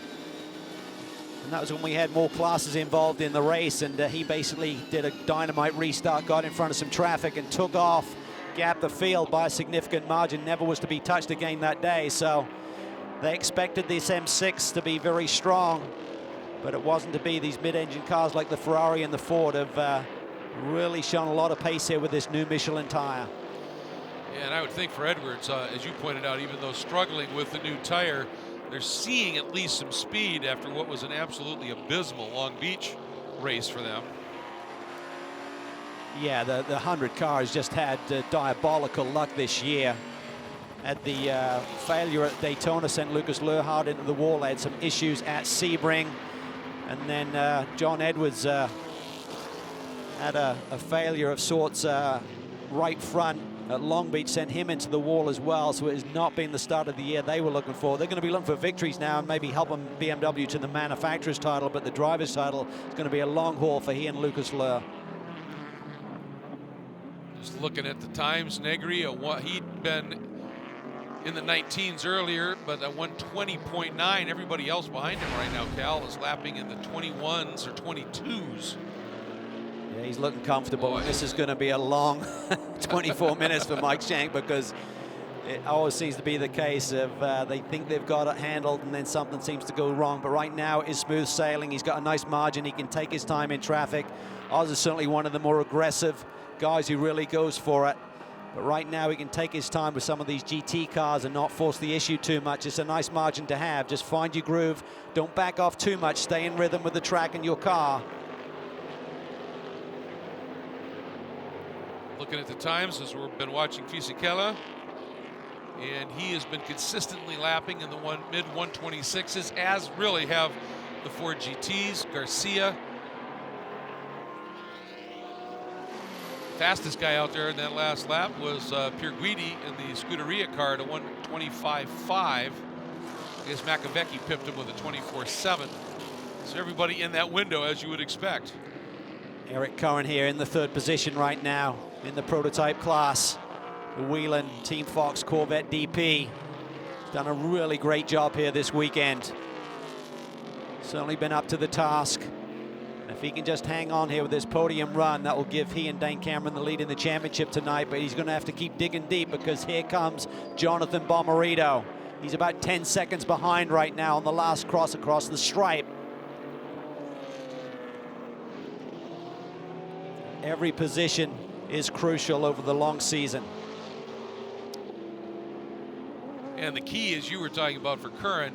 And that was when we had more classes involved in the race, and he basically did a dynamite restart, got in front of some traffic and took off, gapped the field by a significant margin, never was to be touched again that day. So they expected this M6 to be very strong, but it wasn't to be. These mid-engine cars like the Ferrari and the Ford have really shown a lot of pace here with this new Michelin tire. Yeah, and I would think for Edwards, as you pointed out, even though struggling with the new tire, they're seeing at least some speed after what was an absolutely abysmal Long Beach race for them. Yeah, the 100 car has just had diabolical luck this year. At the failure at Daytona sent Lucas Lurhard into the wall, had some issues at Sebring. And then John Edwards had a failure of sorts right front at Long Beach, sent him into the wall as well. So it has not been the start of the year they were looking for. They're going to be looking for victories now and maybe helping BMW to the manufacturer's title, but the driver's title is going to be a long haul for he and Lucas Lur. Just looking at the times, Negri, what he'd been in the 19s earlier, but a 120.9. Everybody else behind him right now, Cal, is lapping in the 21s or 22s. Yeah, he's looking comfortable, and this is going to be a long 24 minutes for Mike Shank, because it always seems to be the case of they think they've got it handled and then something seems to go wrong. But right now is smooth sailing. He's got a nice margin. He can take his time in traffic. Oz is certainly one of the more aggressive guys who really goes for it. But right now he can take his time with some of these GT cars and not force the issue too much. It's a nice margin to have. Just find your groove. Don't back off too much. Stay in rhythm with the track and your car. Looking at the times as we've been watching Fisichella, and he has been consistently lapping in the mid-126s, as really have the Ford GTs, Garcia. Fastest guy out there in that last lap was Pierre Guidi in the Scuderia car at a 125.5. I guess Makowiecki pipped him with a 24.7. So everybody in that window, as you would expect. Eric Cohen here in the third position right now in the prototype class. The Whelen Team Fox Corvette DP done a really great job here this weekend. Certainly been up to the task. If he can just hang on here with this podium run, that will give he and Dane Cameron the lead in the championship tonight, but he's going to have to keep digging deep, because here comes Jonathan Bomarito. He's about 10 seconds behind right now on the last cross across the stripe. Every position is crucial over the long season. And the key, as you were talking about for Curran,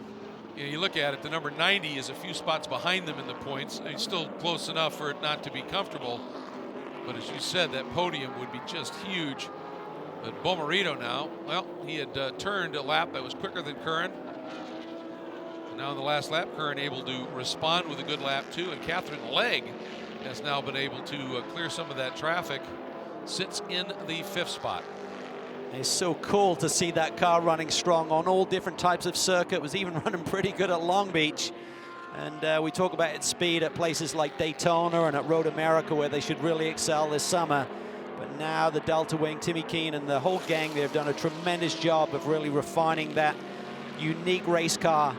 you look at it, the number 90 is a few spots behind them in the points. It's still close enough for it not to be comfortable. But as you said, that podium would be just huge. But Bomarito now, well, he had turned a lap that was quicker than Curran. And now in the last lap, Curran able to respond with a good lap too. And Catherine Legg has now been able to clear some of that traffic. Sits in the 5th spot. It's so cool to see that car running strong on all different types of circuit. It was even running pretty good at Long Beach. And we talk about its speed at places like Daytona and at Road America, where they should really excel this summer. But now the Delta Wing, Timmy Keane and the whole gang, they've done a tremendous job of really refining that unique race car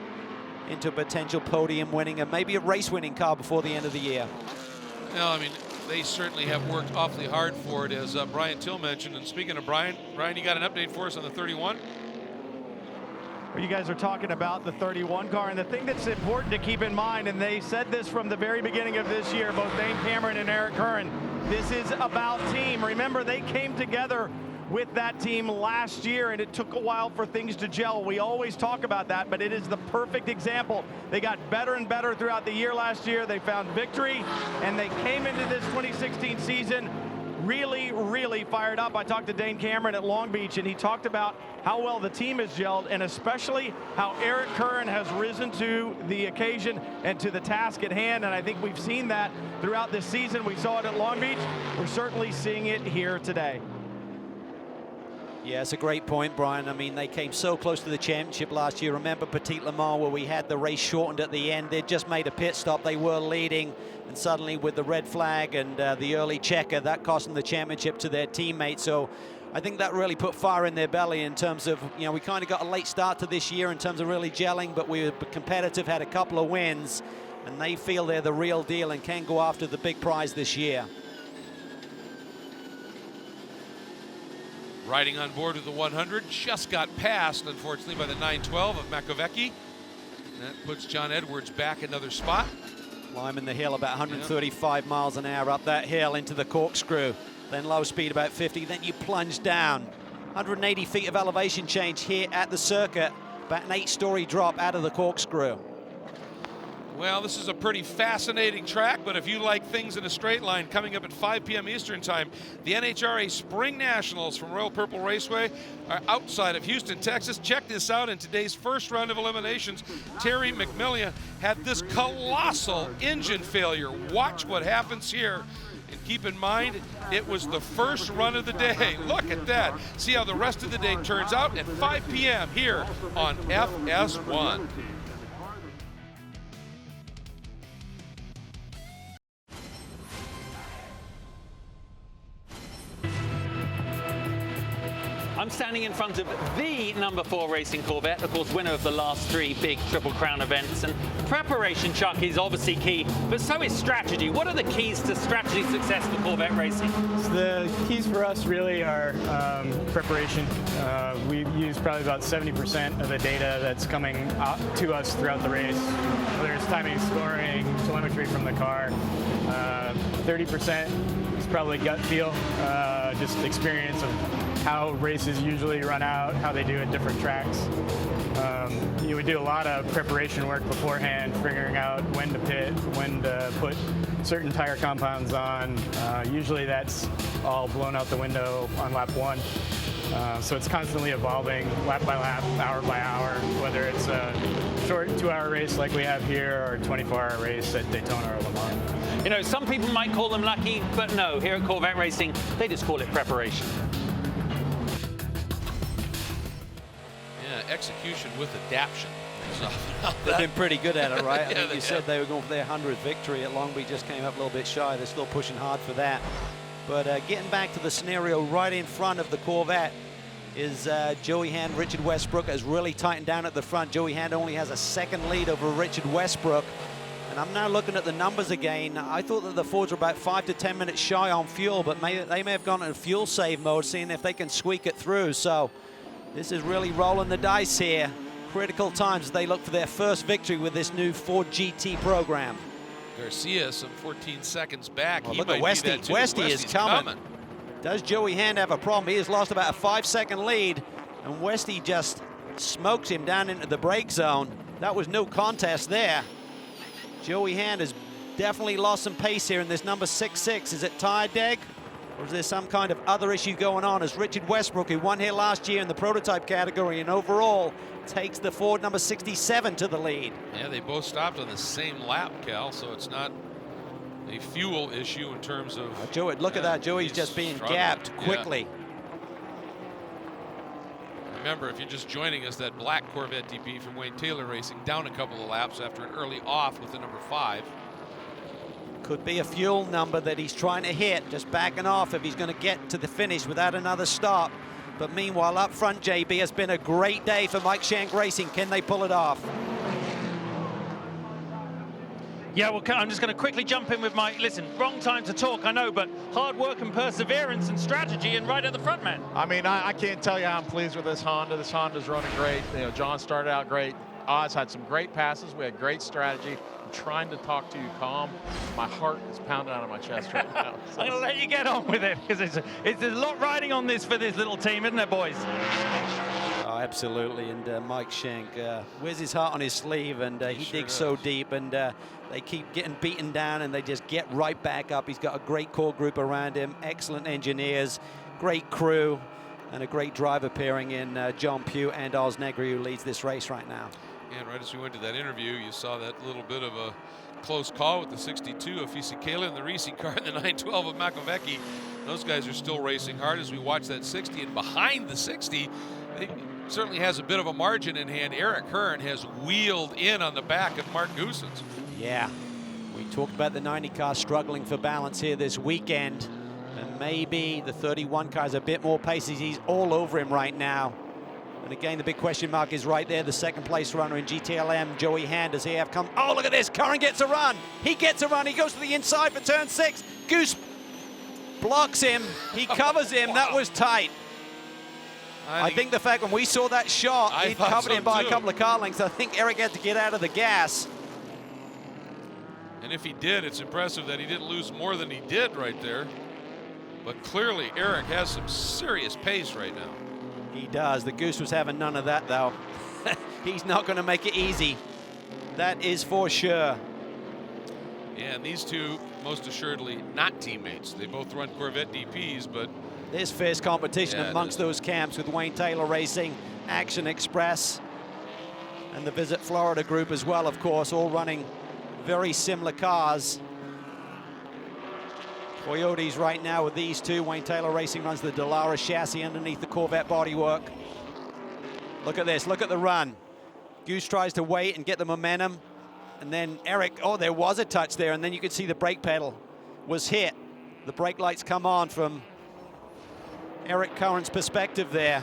into a potential podium winning and maybe a race winning car before the end of the year. No, I mean, they certainly have worked awfully hard for it, as Brian Till mentioned. And speaking of Brian, you got an update for us on the 31? Well, you guys are talking about the 31 car, and the thing that's important to keep in mind, and they said this from the very beginning of this year, both Dane Cameron and Eric Curran, this is about team. Remember, they came together with that team last year, and it took a while for things to gel. We always talk about that, but it is the perfect example. They got better and better throughout the year last year. They found victory, and they came into this 2016 season really, really fired up. I talked to Dane Cameron at Long Beach, and he talked about how well the team has gelled, and especially how Eric Curran has risen to the occasion and to the task at hand. And I think we've seen that throughout this season. We saw it at Long Beach. We're certainly seeing it here today. Yeah, it's a great point, Brian. I mean, they came so close to the championship last year. Remember Petit Le Mans, where we had the race shortened at the end? They'd just made a pit stop. They were leading, and suddenly with the red flag and the early checker, that cost them the championship to their teammates. So I think that really put fire in their belly in terms of, you know, we kind of got a late start to this year in terms of really gelling, but we were competitive, had a couple of wins, and they feel they're the real deal and can go after the big prize this year. Riding on board with the 100, just got passed, unfortunately, by the 912 of Makowiecki. That puts John Edwards back another spot. Climbing the hill about 135 miles an hour up that hill into the corkscrew. Then low speed about 50, then you plunge down. 180 feet of elevation change here at the circuit. About an 8-story drop out of the corkscrew. Well, this is a pretty fascinating track, but if you like things in a straight line, coming up at 5 p.m. Eastern time, the NHRA Spring Nationals from Royal Purple Raceway are outside of Houston, Texas. Check this out. In today's first round of eliminations, Terry McMillan had this colossal engine failure. Watch what happens here. And keep in mind, it was the first run of the day. Look at that. See how the rest of the day turns out at 5 p.m. here on FS1. I'm standing in front of the number 4 racing Corvette, of course, winner of the last 3 big Triple Crown events. And preparation, Chuck, is obviously key, but so is strategy. What are the keys to strategy success for Corvette racing? So the keys for us really are preparation. We use probably about 70% of the data that's coming out to us throughout the race, whether it's timing, scoring, telemetry from the car. 30% is probably gut feel, just experience of how races usually run out, how they do at different tracks. We do a lot of preparation work beforehand, figuring out when to pit, when to put certain tire compounds on. Usually that's all blown out the window on lap 1. So it's constantly evolving, lap by lap, hour by hour, whether it's a short 2-hour race like we have here or a 24-hour race at Daytona or Le Mans. You know, some people might call them lucky, but no, here at Corvette Racing, they just call it preparation. Yeah, execution with adaption. So, They've been pretty good at it, right? I Yeah, think you said they were going for their 100th victory at Long Beach, just came up a little bit shy. They're still pushing hard for that. But getting back to the scenario right in front of the Corvette is Joey Hand. Richard Westbrook has really tightened down at the front. Joey Hand only has a 2nd lead over Richard Westbrook. And I'm now looking at the numbers again. I thought that the Fords were about 5 to 10 minutes shy on fuel, but they may have gone into fuel save mode, seeing if they can squeak it through. So this is really rolling the dice here. Critical times as they look for their first victory with this new Ford GT program. Garcia some 14 seconds back. Oh, He look might at be Westy. that too. Westy is Westy's coming. Does Joey Hand have a problem? He has lost about a 5-second lead, and Westy just smokes him down into the brake zone. That was no contest there. Joey Hand has definitely lost some pace here in this number 66. Is it tire deg, or is there some kind of other issue going on as Richard Westbrook, who won here last year in the prototype category and overall, takes the Ford number 67 to the lead? Yeah, they both stopped on the same lap, Cal, so it's not a fuel issue in terms of... Joey, look at that. Joey's just being struggling. gapped quickly. Yeah. Remember, if you're just joining us, that black Corvette DP from Wayne Taylor Racing down a couple of laps after an early off with the number 5. Could be a fuel number that he's trying to hit, just backing off if he's going to get to the finish without another stop. But meanwhile, up front, JB, has been a great day for Mike Shank Racing. Can they pull it off? Yeah, well, I'm just going to quickly jump in with my, listen, wrong time to talk, I know, but hard work and perseverance and strategy and right at the front, man. I mean, I can't tell you how I'm pleased with this Honda. This Honda's running great. You know, John started out great. Oz had some great passes. We had great strategy. I'm trying to talk to you calm. My heart is pounding out of my chest right now. So. I'm going to let you get on with it, because it's a lot riding on this for this little team, isn't it, boys? Oh, absolutely. And Mike Shank wears his heart on his sleeve, and he digs so deep, and they keep getting beaten down, and they just get right back up. He's got a great core group around him, excellent engineers, great crew, and a great driver pairing in John Pugh and Oz Negri, who leads this race right now. And right as we went to that interview, you saw that little bit of a close call with the 62 of Fisichella and the Risi car and the 912 of Makovecki. Those guys are still racing hard as we watch that 60, and behind the 60, they certainly has a bit of a margin in hand. Eric Hearn has wheeled in on the back of Mark Goosens. Yeah, we talked about the 90 car struggling for balance here this weekend, and maybe the 31 car is a bit more pacey. He's all over him right now. And again, the big question mark is right there. The 2nd place runner in GTLM, Joey Hand, does he have come? Oh, look at this. Curran gets a run. He gets a run. He goes to the inside for turn 6. Goose blocks him. He covers him. Wow. That was tight. I think the fact when we saw that shot, he covered him by a couple of car lengths. I think Eric had to get out of the gas. And if he did, it's impressive that he didn't lose more than he did right there. But clearly, Eric has some serious pace right now. He does. The Goose was having none of that, though. He's not going to make it easy. That is for sure. Yeah, and these two, most assuredly, not teammates. They both run Corvette DPs, but... There's fierce competition amongst those camps with Wayne Taylor Racing, Action Express, and the Visit Florida group as well, of course, all running very similar cars. Coyotes right now with these two. Wayne Taylor Racing runs the Dallara chassis underneath the Corvette bodywork. Look at this, look at the run. Goose tries to wait and get the momentum. And then Eric, oh, there was a touch there, and then you could see the brake pedal was hit. The brake lights come on from Eric Curran's perspective there.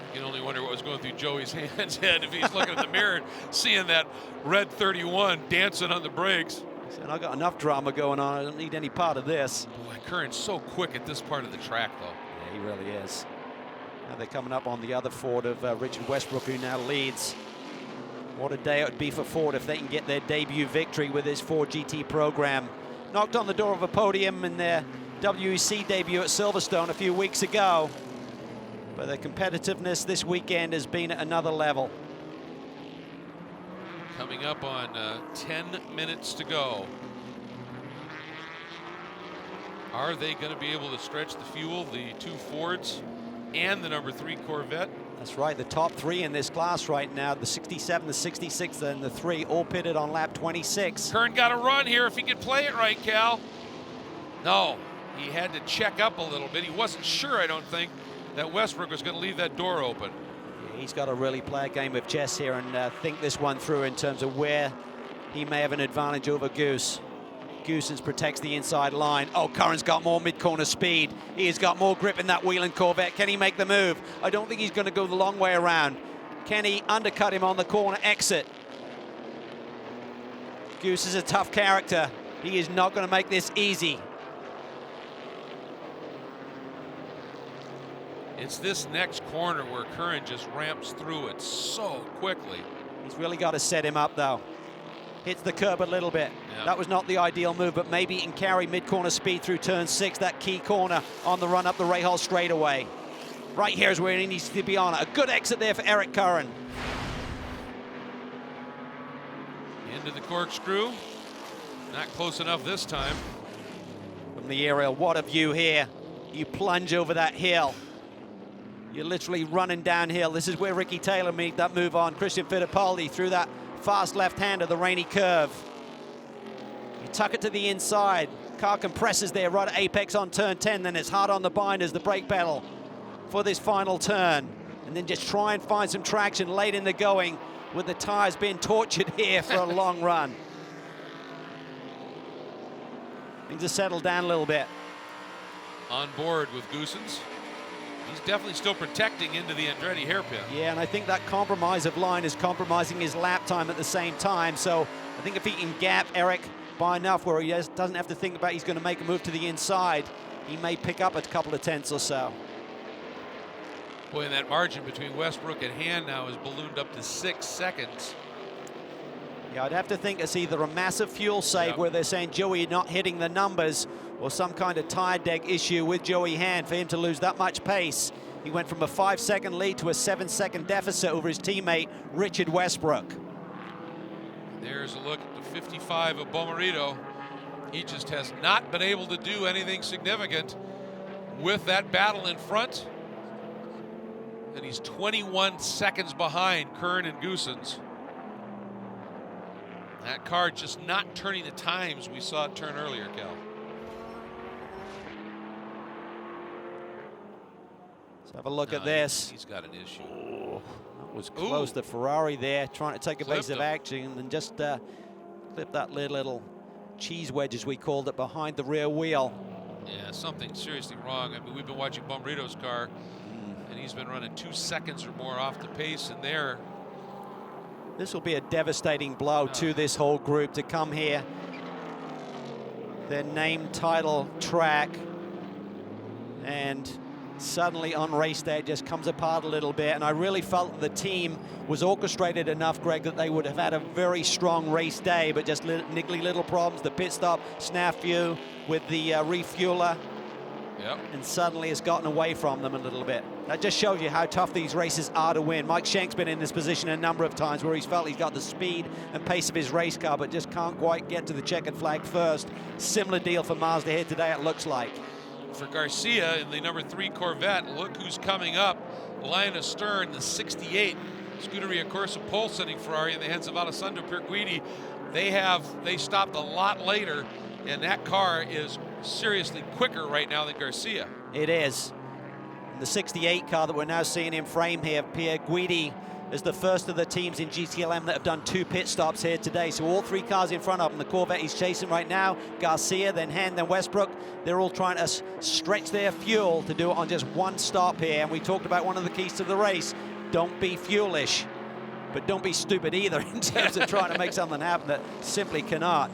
You can only wonder what was going through Joey's head if he's looking in the mirror, seeing that red 31 dancing on the brakes. And I've got enough drama going on. I don't need any part of this. Boy, Curran's so quick at this part of the track, though. Yeah, he really is. Now they're coming up on the other Ford of Richard Westbrook, who now leads. What a day it would be for Ford if they can get their debut victory with this Ford GT program. Knocked on the door of a podium in their WEC debut at Silverstone a few weeks ago. But the competitiveness this weekend has been at another level. Coming up on 10 minutes to go. Are they going to be able to stretch the fuel, the two Fords and the number 3 Corvette? That's right, the top 3 in this class right now, the 67, the 66, and the 3, all pitted on lap 26. Curran got a run here if he could play it right, Cal. No, he had to check up a little bit. He wasn't sure, I don't think, that Westbrook was going to leave that door open. Yeah, he's got to really play a game of chess here and think this one through in terms of where he may have an advantage over Goose. Goosens protects the inside line. Oh, Curran's got more mid-corner speed. He has got more grip in that Whelen Corvette. Can he make the move? I don't think he's going to go the long way around. Can he undercut him on the corner exit? Goose is a tough character. He is not going to make this easy. It's this next corner where Curran just ramps through it so quickly. He's really got to set him up, though. Hits the curb a little bit. Yep. That was not the ideal move, but maybe he can carry mid-corner speed through turn 6, that key corner on the run up the Rahal straightaway. Right here is where he needs to be on. A good exit there for Eric Curran. Into the corkscrew. Not close enough this time. From the aerial, what a view here. You plunge over that hill. You're literally running downhill. This is where Ricky Taylor made that move on Christian Fittipaldi through that fast left-hander, the rainy curve. You tuck it to the inside. Car compresses there right at apex on turn 10. Then it's hard on the binders, the brake pedal for this final turn. And then just try and find some traction late in the going with the tires being tortured here for a long run. Things are settled down a little bit. On board with Goosens. He's definitely still protecting into the Andretti hairpin. Yeah, and I think that compromise of line is compromising his lap time at the same time. So I think if he can gap Eric by enough where he doesn't have to think about he's going to make a move to the inside, he may pick up a couple of tenths or so. Boy, and that margin between Westbrook and Han now is ballooned up to 6 seconds. Yeah, I'd have to think it's either a massive fuel save where they're saying Joey not hitting the numbers or some kind of tire deck issue with Joey Han for him to lose that much pace. He went from a 5-second lead to a 7-second deficit over his teammate, Richard Westbrook. There's a look at the 55 of Bomarito. He just has not been able to do anything significant with that battle in front. And he's 21 seconds behind Curran and Goosens. That car just not turning the times we saw it turn earlier, Cal. Let's have a look at this. He's got an issue. Oh, that was close. The Ferrari there trying to take evasive action and just clip that little cheese wedge, as we called it, behind the rear wheel. Yeah, something seriously wrong. I mean, we've been watching Bomarito's car, and he's been running 2 seconds or more off the pace, and there. This will be a devastating blow to this whole group to come here. Their name title track, and suddenly on race day it just comes apart a little bit. And I really felt the team was orchestrated enough, Greg, that they would have had a very strong race day, but just niggly little problems. The pit stop snafu with the refueler. Yep. And suddenly it's gotten away from them a little bit. That just shows you how tough these races are to win. Mike Schenk's been in this position a number of times where he's felt he's got the speed and pace of his race car, but just can't quite get to the checkered flag first. Similar deal for Mazda here today, it looks like. For Garcia in the number 3 Corvette, look who's coming up. Line astern, the 68 Scuderia Corsa pole-setting Ferrari in the hands of Alessandro Pirguidi. They stopped a lot later, and that car is seriously quicker right now than Garcia. It is. The 68 car that we're now seeing in frame here, Pierre Guidi as the first of the teams in GTLM that have done 2 pit stops here today. So all 3 cars in front of him. The Corvette he's chasing right now, Garcia, then Hen, then Westbrook. They're all trying to stretch their fuel to do it on just 1 stop here. And we talked about one of the keys to the race. Don't be fuelish, but don't be stupid either in terms of trying to make something happen that simply cannot.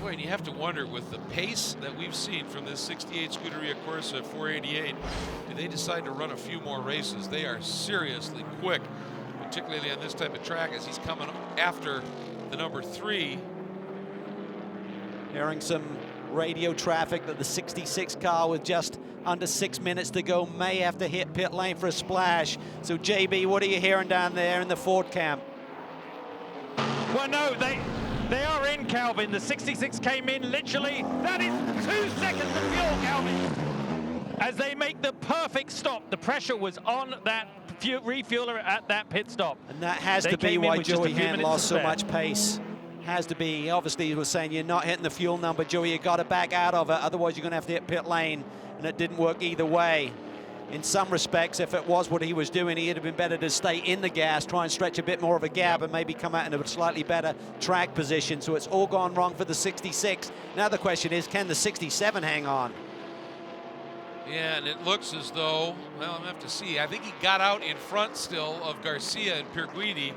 Boy, and you have to wonder, with the pace that we've seen from this 68 Scuderia Corsa 488, do they decide to run a few more races? They are seriously quick, particularly on this type of track as he's coming after the number 3. Hearing some radio traffic that the 66 car with just under 6 minutes to go may have to hit pit lane for a splash. So JB, what are you hearing down there in the Ford camp? Well, no, they are in, Calvin. The 66 came in literally, that is 2 seconds of fuel, Calvin. As they make the perfect stop. The pressure was on that refueler at that pit stop. And that has to be why Joey Hand lost so much pace. Has to be. Obviously, he was saying you're not hitting the fuel number, Joey. You got to back out of it. Otherwise, you're going to have to hit pit lane. And it didn't work either way. In some respects, if it was what he was doing, he'd have been better to stay in the gas, try and stretch a bit more of a gap, and maybe come out in a slightly better track position. So it's all gone wrong for the 66. Now the question is, can the 67 hang on? Yeah, and it looks as though, well, I'm going to have to see. I think he got out in front still of Garcia and Pirguidi.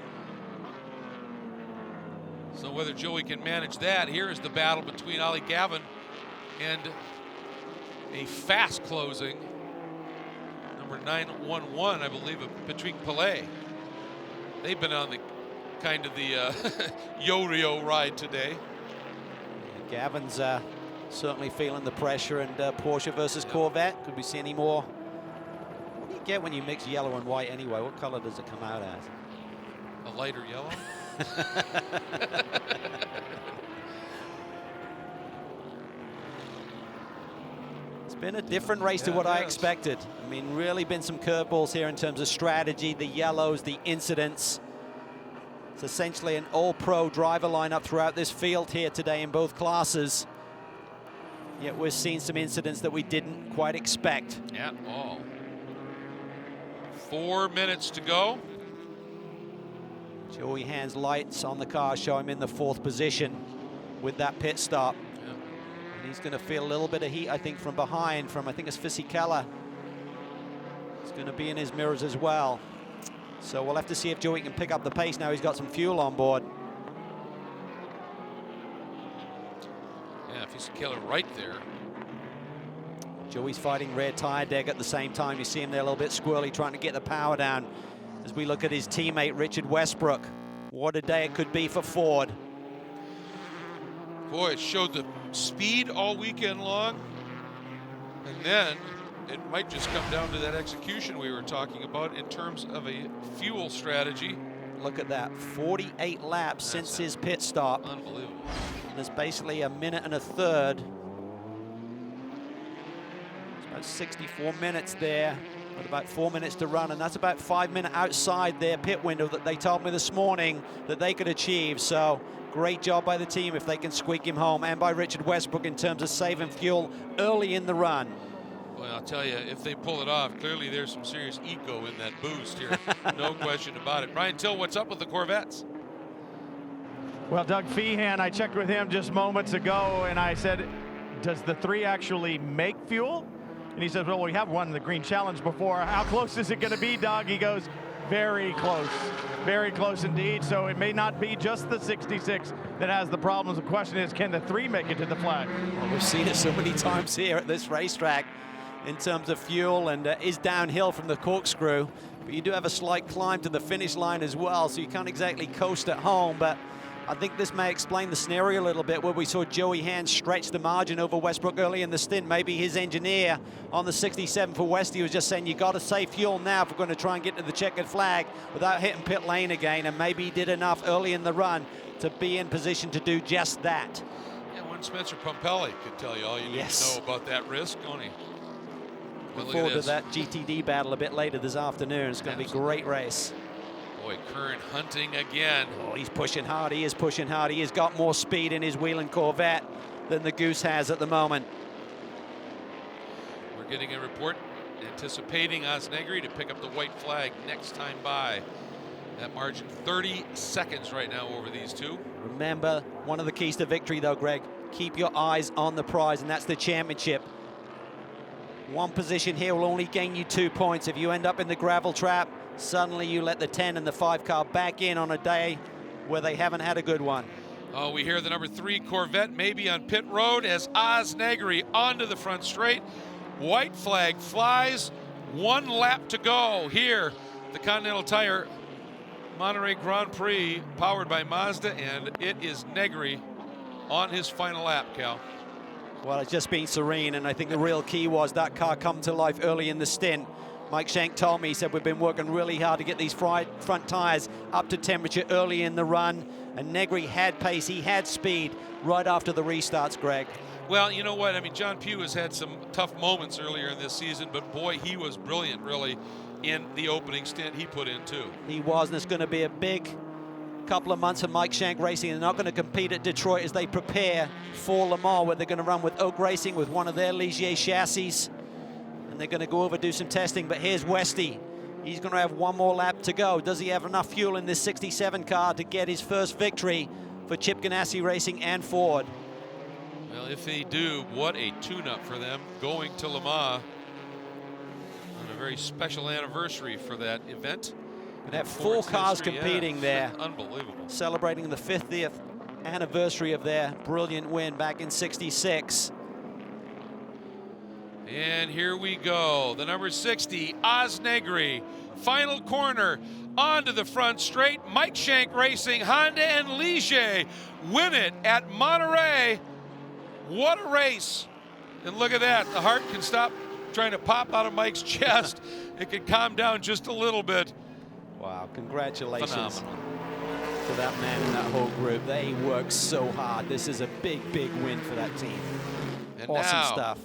So whether Joey can manage that, here is the battle between Ali Gavin and a fast closing number 911, I believe, of Patrick Pellet. They've been on the kind of the yo-yo ride today. Gavin's certainly feeling the pressure, and Porsche versus Corvette. Could we see any more? What do you get when you mix yellow and white anyway? What color does it come out as? A lighter yellow? It's been a different race to what I expected. I mean, really been some curveballs here in terms of strategy, the yellows, the incidents. It's essentially an all-pro driver lineup throughout this field here today in both classes. Yet we're seeing some incidents that we didn't quite expect. At all. 4 minutes to go. Joey Hand's lights on the car show him in the 4th position with that pit stop. And he's going to feel a little bit of heat, I think, from behind, from I think it's Fisichella. It's going to be in his mirrors as well. So we'll have to see if Joey can pick up the pace now he's got some fuel on board. Yeah, Fisichella right there. Joey's fighting rear tire deck at the same time. You see him there a little bit squirrely, trying to get the power down. As we look at his teammate, Richard Westbrook. What a day it could be for Ford. Boy, it showed the speed all weekend long. And then it might just come down to that execution we were talking about in terms of a fuel strategy. Look at that, 48 laps since his pit stop. Unbelievable. There's basically a minute and a third. It's about 64 minutes there, with about 4 minutes to run, and that's about 5 minutes outside their pit window that they told me this morning that they could achieve. So great job by the team if they can squeak him home, and by Richard Westbrook in terms of saving fuel early in the run. Well, I'll tell you, if they pull it off, clearly there's some serious eco in that boost here. No question about it. Brian Till, what's up with the Corvettes? Well, Doug Feehan, I checked with him just moments ago, and I said, does the 3 actually make fuel? And he says, well, we have won the Green Challenge before. How close is it going to be, Doug? He goes, very close indeed. So it may not be just the 66 that has the problems. The question is, can the 3 make it to the flag? Well, we've seen it so many times here at this racetrack in terms of fuel, and is downhill from the corkscrew. But you do have a slight climb to the finish line as well, so you can't exactly coast at home. But I think this may explain the scenario a little bit, where we saw Joey Hand stretch the margin over Westbrook early in the stint. Maybe his engineer on the 67 for Westy was just saying, you got to save fuel now if we're going to try and get to the checkered flag without hitting pit lane again. And maybe he did enough early in the run to be in position to do just that. Yeah, one Spencer Pumpelli could tell you all you need to know about that risk, don't he? Look forward to that GTD battle a bit later this afternoon. It's going to be a great race. Boy, Kern hunting again. Oh, he's pushing hard. He is pushing hard. He has got more speed in his Whelen Corvette than the Goose has at the moment. We're getting a report anticipating Osnegri to pick up the white flag next time by. That margin 30 seconds right now over these two. Remember, one of the keys to victory though, Greg, keep your eyes on the prize, and that's the championship. One position here will only gain you 2 points. If you end up in the gravel trap, suddenly you let the 10 and the 5 car back in on a day where they haven't had a good one. Oh, we hear the number 3 Corvette maybe on pit road as Osnegri onto the front straight. White flag flies, 1 lap to go here. The Continental Tire Monterey Grand Prix powered by Mazda, and it is Negri on his final lap, Cal. Well, it's just been serene, and I think the real key was that car come to life early in the stint. Mike Shank told me, he said, we've been working really hard to get these front tires up to temperature early in the run, and Negri had pace, he had speed right after the restarts, Greg. Well, you know what? I mean, John Pugh has had some tough moments earlier in this season, but boy, he was brilliant, really, in the opening stint he put in, too. He was, and it's going to be a big couple of months for Mike Shank Racing. They're not going to compete at Detroit as they prepare for Le Mans, where they're going to run with Oak Racing with one of their Ligier chassis. And they're going to go over, do some testing. But here's Westy. He's going to have 1 more lap to go. Does he have enough fuel in this 67 car to get his first victory for Chip Ganassi Racing and Ford? Well, if they do, what a tune-up for them going to Le Mans on a very special anniversary for that event. And have 4 cars history, competing there. Unbelievable. Celebrating the 50th anniversary of their brilliant win back in '66. And here we go. The number 60, Osnegri. Final corner onto the front straight. Mike Shank Racing, Honda and Ligier win it at Monterey. What a race. And look at that. The heart can stop trying to pop out of Mike's chest. It can calm down just a little bit. Wow, congratulations Phenomenal. to that man and that whole group. They worked so hard. This is a big, big win for that team. And awesome now, stuff.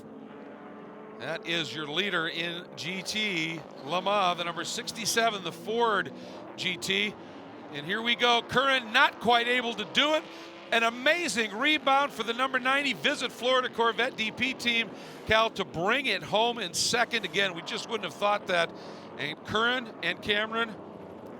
That is your leader in GT Le Mans, the number 67, the Ford GT. And here we go. Curran not quite able to do it. An amazing rebound for the number 90 Visit Florida Corvette DP team, Cal, to bring it home in second. Again, we just wouldn't have thought that. And Curran and Cameron,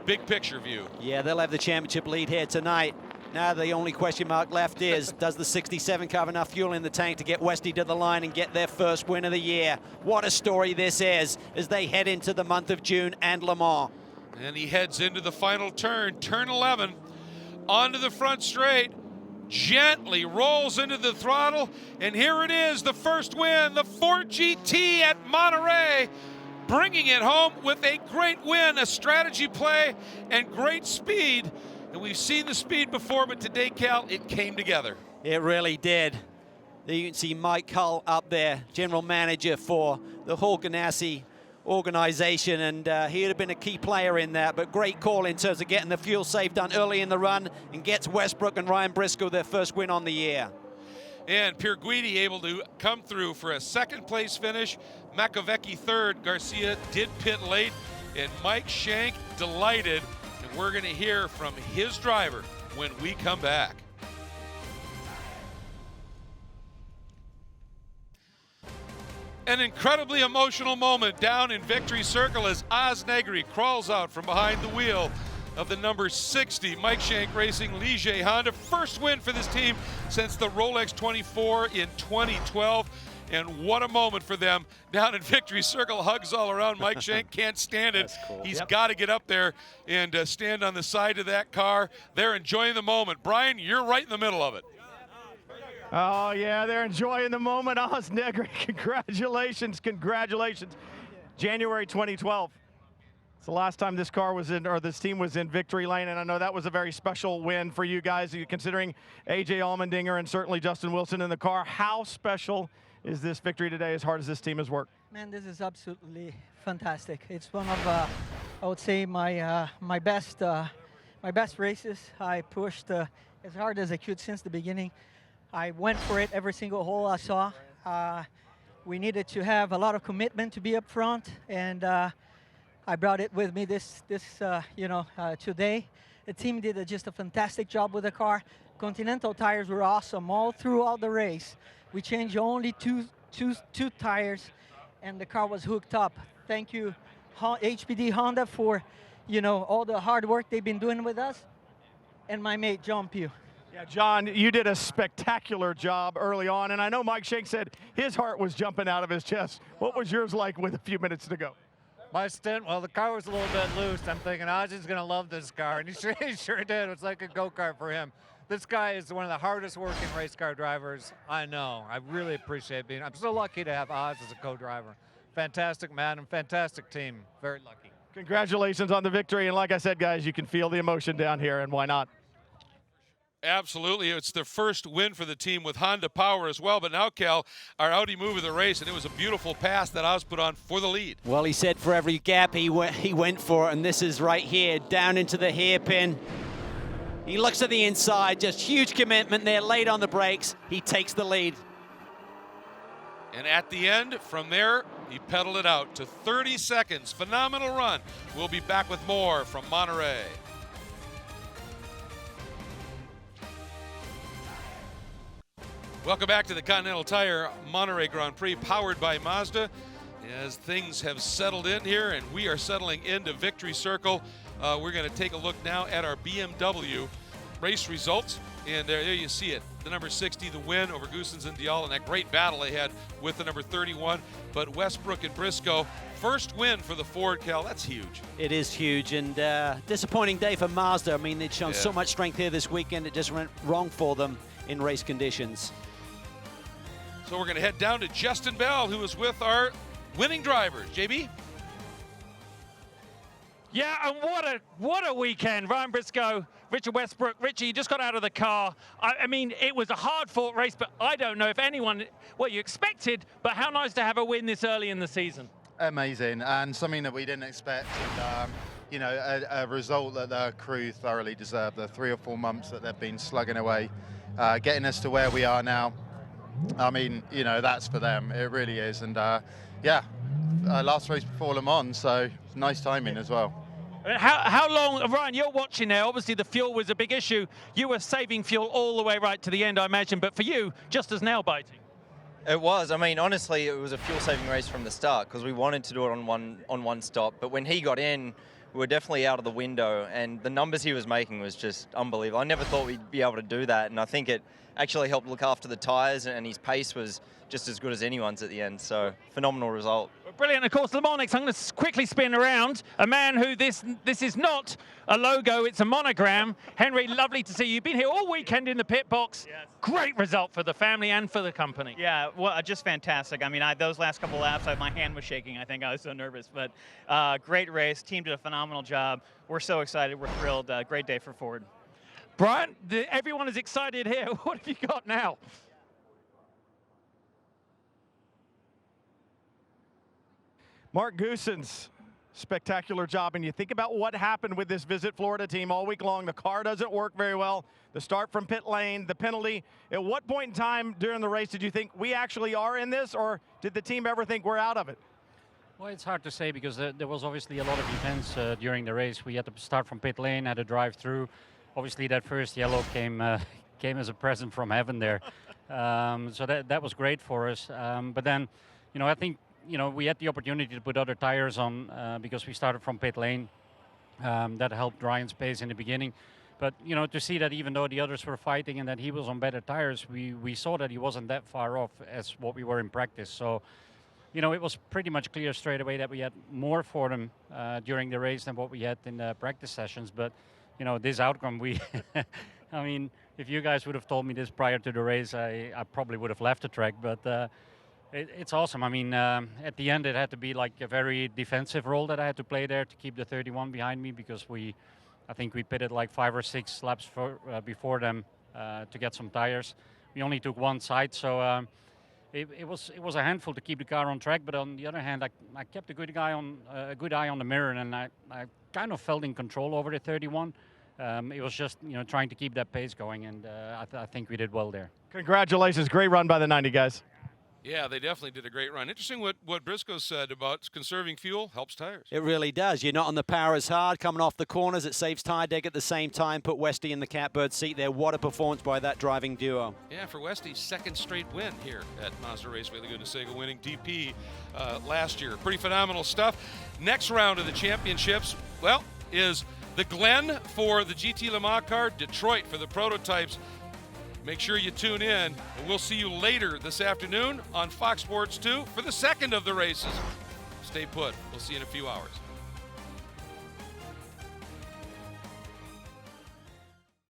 big picture view. Yeah, they'll have the championship lead here tonight. Now the only question mark left is, does the 67 car have enough fuel in the tank to get Westy to the line and get their first win of the year? What a story this is as they head into the month of June and Le Mans. And he heads into the final turn, turn 11, onto the front straight, gently rolls into the throttle, and here it is, the first win, the Ford GT at Monterey, bringing it home with a great win, a strategy play, and great speed. And we've seen the speed before, but today, Cal, it came together. It really did. There you can see Mike Hull up there, general manager for the whole Ganassi organization, and he would have been a key player in that, but great call in terms of getting the fuel save done early in the run and gets Westbrook and Ryan Briscoe their first win on the year. And Pierre Guidi able to come through for a second place finish. Makovecki third. Garcia did pit late, and Mike Shank delighted. And we're going to hear from his driver when we come back. An incredibly emotional moment down in Victory Circle as Osnegri crawls out from behind the wheel of the number 60 Mike Shank Racing Ligier Honda. First win for this team since the Rolex 24 in 2012. And what a moment for them down in Victory Circle. Hugs all around. Mike Shank can't stand it. Cool. He's got to get up there and stand on the side of that car. They're enjoying the moment. Brian, you're right in the middle of it. Oh, yeah, they're enjoying the moment. Osnegri, congratulations, congratulations. January 2012. It's the last time this car was in, or this team was in victory lane, and I know that was a very special win for you guys, considering A.J. Allmendinger and certainly Justin Wilson in the car. How special is this victory today, as hard as this team has worked? Man, this is absolutely fantastic. It's one of, I would say, my best races. I pushed as hard as I could since the beginning. I went for it every single hole I saw. We needed to have a lot of commitment to be up front, and I brought it with me today. The team did just a fantastic job with the car. Continental tires were awesome all throughout the race. We changed only two tires, and the car was hooked up. Thank you, HPD Honda, for all the hard work they've been doing with us, and my mate John Pugh. Yeah, John, you did a spectacular job early on, and I know Mike Shank said his heart was jumping out of his chest. What was yours like with a few minutes to go? My stint, well, the car was a little bit loose. I'm thinking, Ozzy's going to love this car, and he sure did. It was like a go-kart for him. This guy is one of the hardest working race car drivers I know. I really appreciate being. I'm so lucky to have Oz as a co-driver. Fantastic man and fantastic team. Very lucky. Congratulations on the victory, and like I said, guys, you can feel the emotion down here, and why not? Absolutely. It's the first win for the team with Honda power as well. But now, Cal, our Audi move of the race, and it was a beautiful pass that Oz put on for the lead. Well, he said for every gap he went for it, and this is right here, down into the hairpin. He looks at the inside, just huge commitment there, late on the brakes. He takes the lead. And at the end, from there, he pedaled it out to 30 seconds. Phenomenal run. We'll be back with more from Monterey. Welcome back to the Continental Tire Monterey Grand Prix, powered by Mazda. As things have settled in here and we are settling into Victory Circle, we're going to take a look now at our BMW race results. And there you see it, the number 60, the win over Goossens and Dial, and that great battle they had with the number 31. But Westbrook and Briscoe, first win for the Ford, Cal. That's huge. It is huge, and disappointing day for Mazda. I mean, they'd shown so much strength here this weekend. It just went wrong for them in race conditions. So we're going to head down to Justin Bell, who is with our winning drivers. JB? Yeah, and what a weekend. Ryan Briscoe, Richard Westbrook. Richie, you just got out of the car. I mean, it was a hard-fought race, but I don't know if anyone, what you expected, but how nice to have a win this early in the season. Amazing, and something that we didn't expect. And, a result that the crew thoroughly deserved. The 3 or 4 months that they've been slugging away, getting us to where we are now. I mean, that's for them. It really is. And last race before Le Mans, so nice timing as well. How long, Ryan, you're watching there. Obviously, the fuel was a big issue. You were saving fuel all the way right to the end, I imagine. But for you, just as nail-biting. It was. I mean, honestly, it was a fuel-saving race from the start because we wanted to do it on one stop. But when he got in, we were definitely out of the window. And the numbers he was making was just unbelievable. I never thought we'd be able to do that. And I think it actually helped look after the tyres, and his pace was just as good as anyone's at the end. So phenomenal result. Brilliant. Of course, Le Mans next. I'm going to quickly spin around. A man who this is not a logo, it's a monogram. Henry, lovely to see you. You've been here all weekend in the pit box. Yes. Great result for the family and for the company. Yeah, well, just fantastic. I mean, those last couple laps, my hand was shaking. I think I was so nervous. But great race. Team did a phenomenal job. We're so excited. We're thrilled. Great day for Ford. Brian, everyone is excited here. What have you got now? Mark Goossens, spectacular job. And you think about what happened with this Visit Florida team all week long. The car doesn't work very well. The start from pit lane, the penalty. At what point in time during the race did you think we actually are in this, or did the team ever think we're out of it? Well, it's hard to say because there was obviously a lot of events during the race. We had to start from pit lane, had to drive through. Obviously, that first yellow came as a present from heaven there. So that was great for us. But then, I think, we had the opportunity to put other tires on because we started from pit lane. That helped Ryan's pace in the beginning. But, to see that even though the others were fighting and that he was on better tires, we saw that he wasn't that far off as what we were in practice. So, it was pretty much clear straight away that we had more for them during the race than what we had in the practice sessions. But this outcome, I mean, if you guys would have told me this prior to the race, I probably would have left the track. But it's awesome. I mean, at the end, it had to be like a very defensive role that I had to play there to keep the 31 behind me because I think we pitted like 5 or 6 laps before them to get some tires. We only took one side, so it was a handful to keep the car on track. But on the other hand, I kept a good eye on the mirror, and I kind of felt in control over the 31. It was just trying to keep that pace going, and I think we did well there. Congratulations, great run by the 90 guys. Yeah, they definitely did a great run. Interesting what Briscoe said about conserving fuel helps tires. It really does. You're not on the power as hard. Coming off the corners, it saves tire deg at the same time. Put Westy in the catbird seat there. What a performance by that driving duo. Yeah, for Westy's second straight win here at Mazda Raceway Laguna Seca, winning DP last year. Pretty phenomenal stuff. Next round of the championships, well, is the Glen for the GTLM car, Detroit for the prototypes. Make sure you tune in, and we'll see you later this afternoon on Fox Sports 2 for the second of the races. Stay put. We'll see you in a few hours.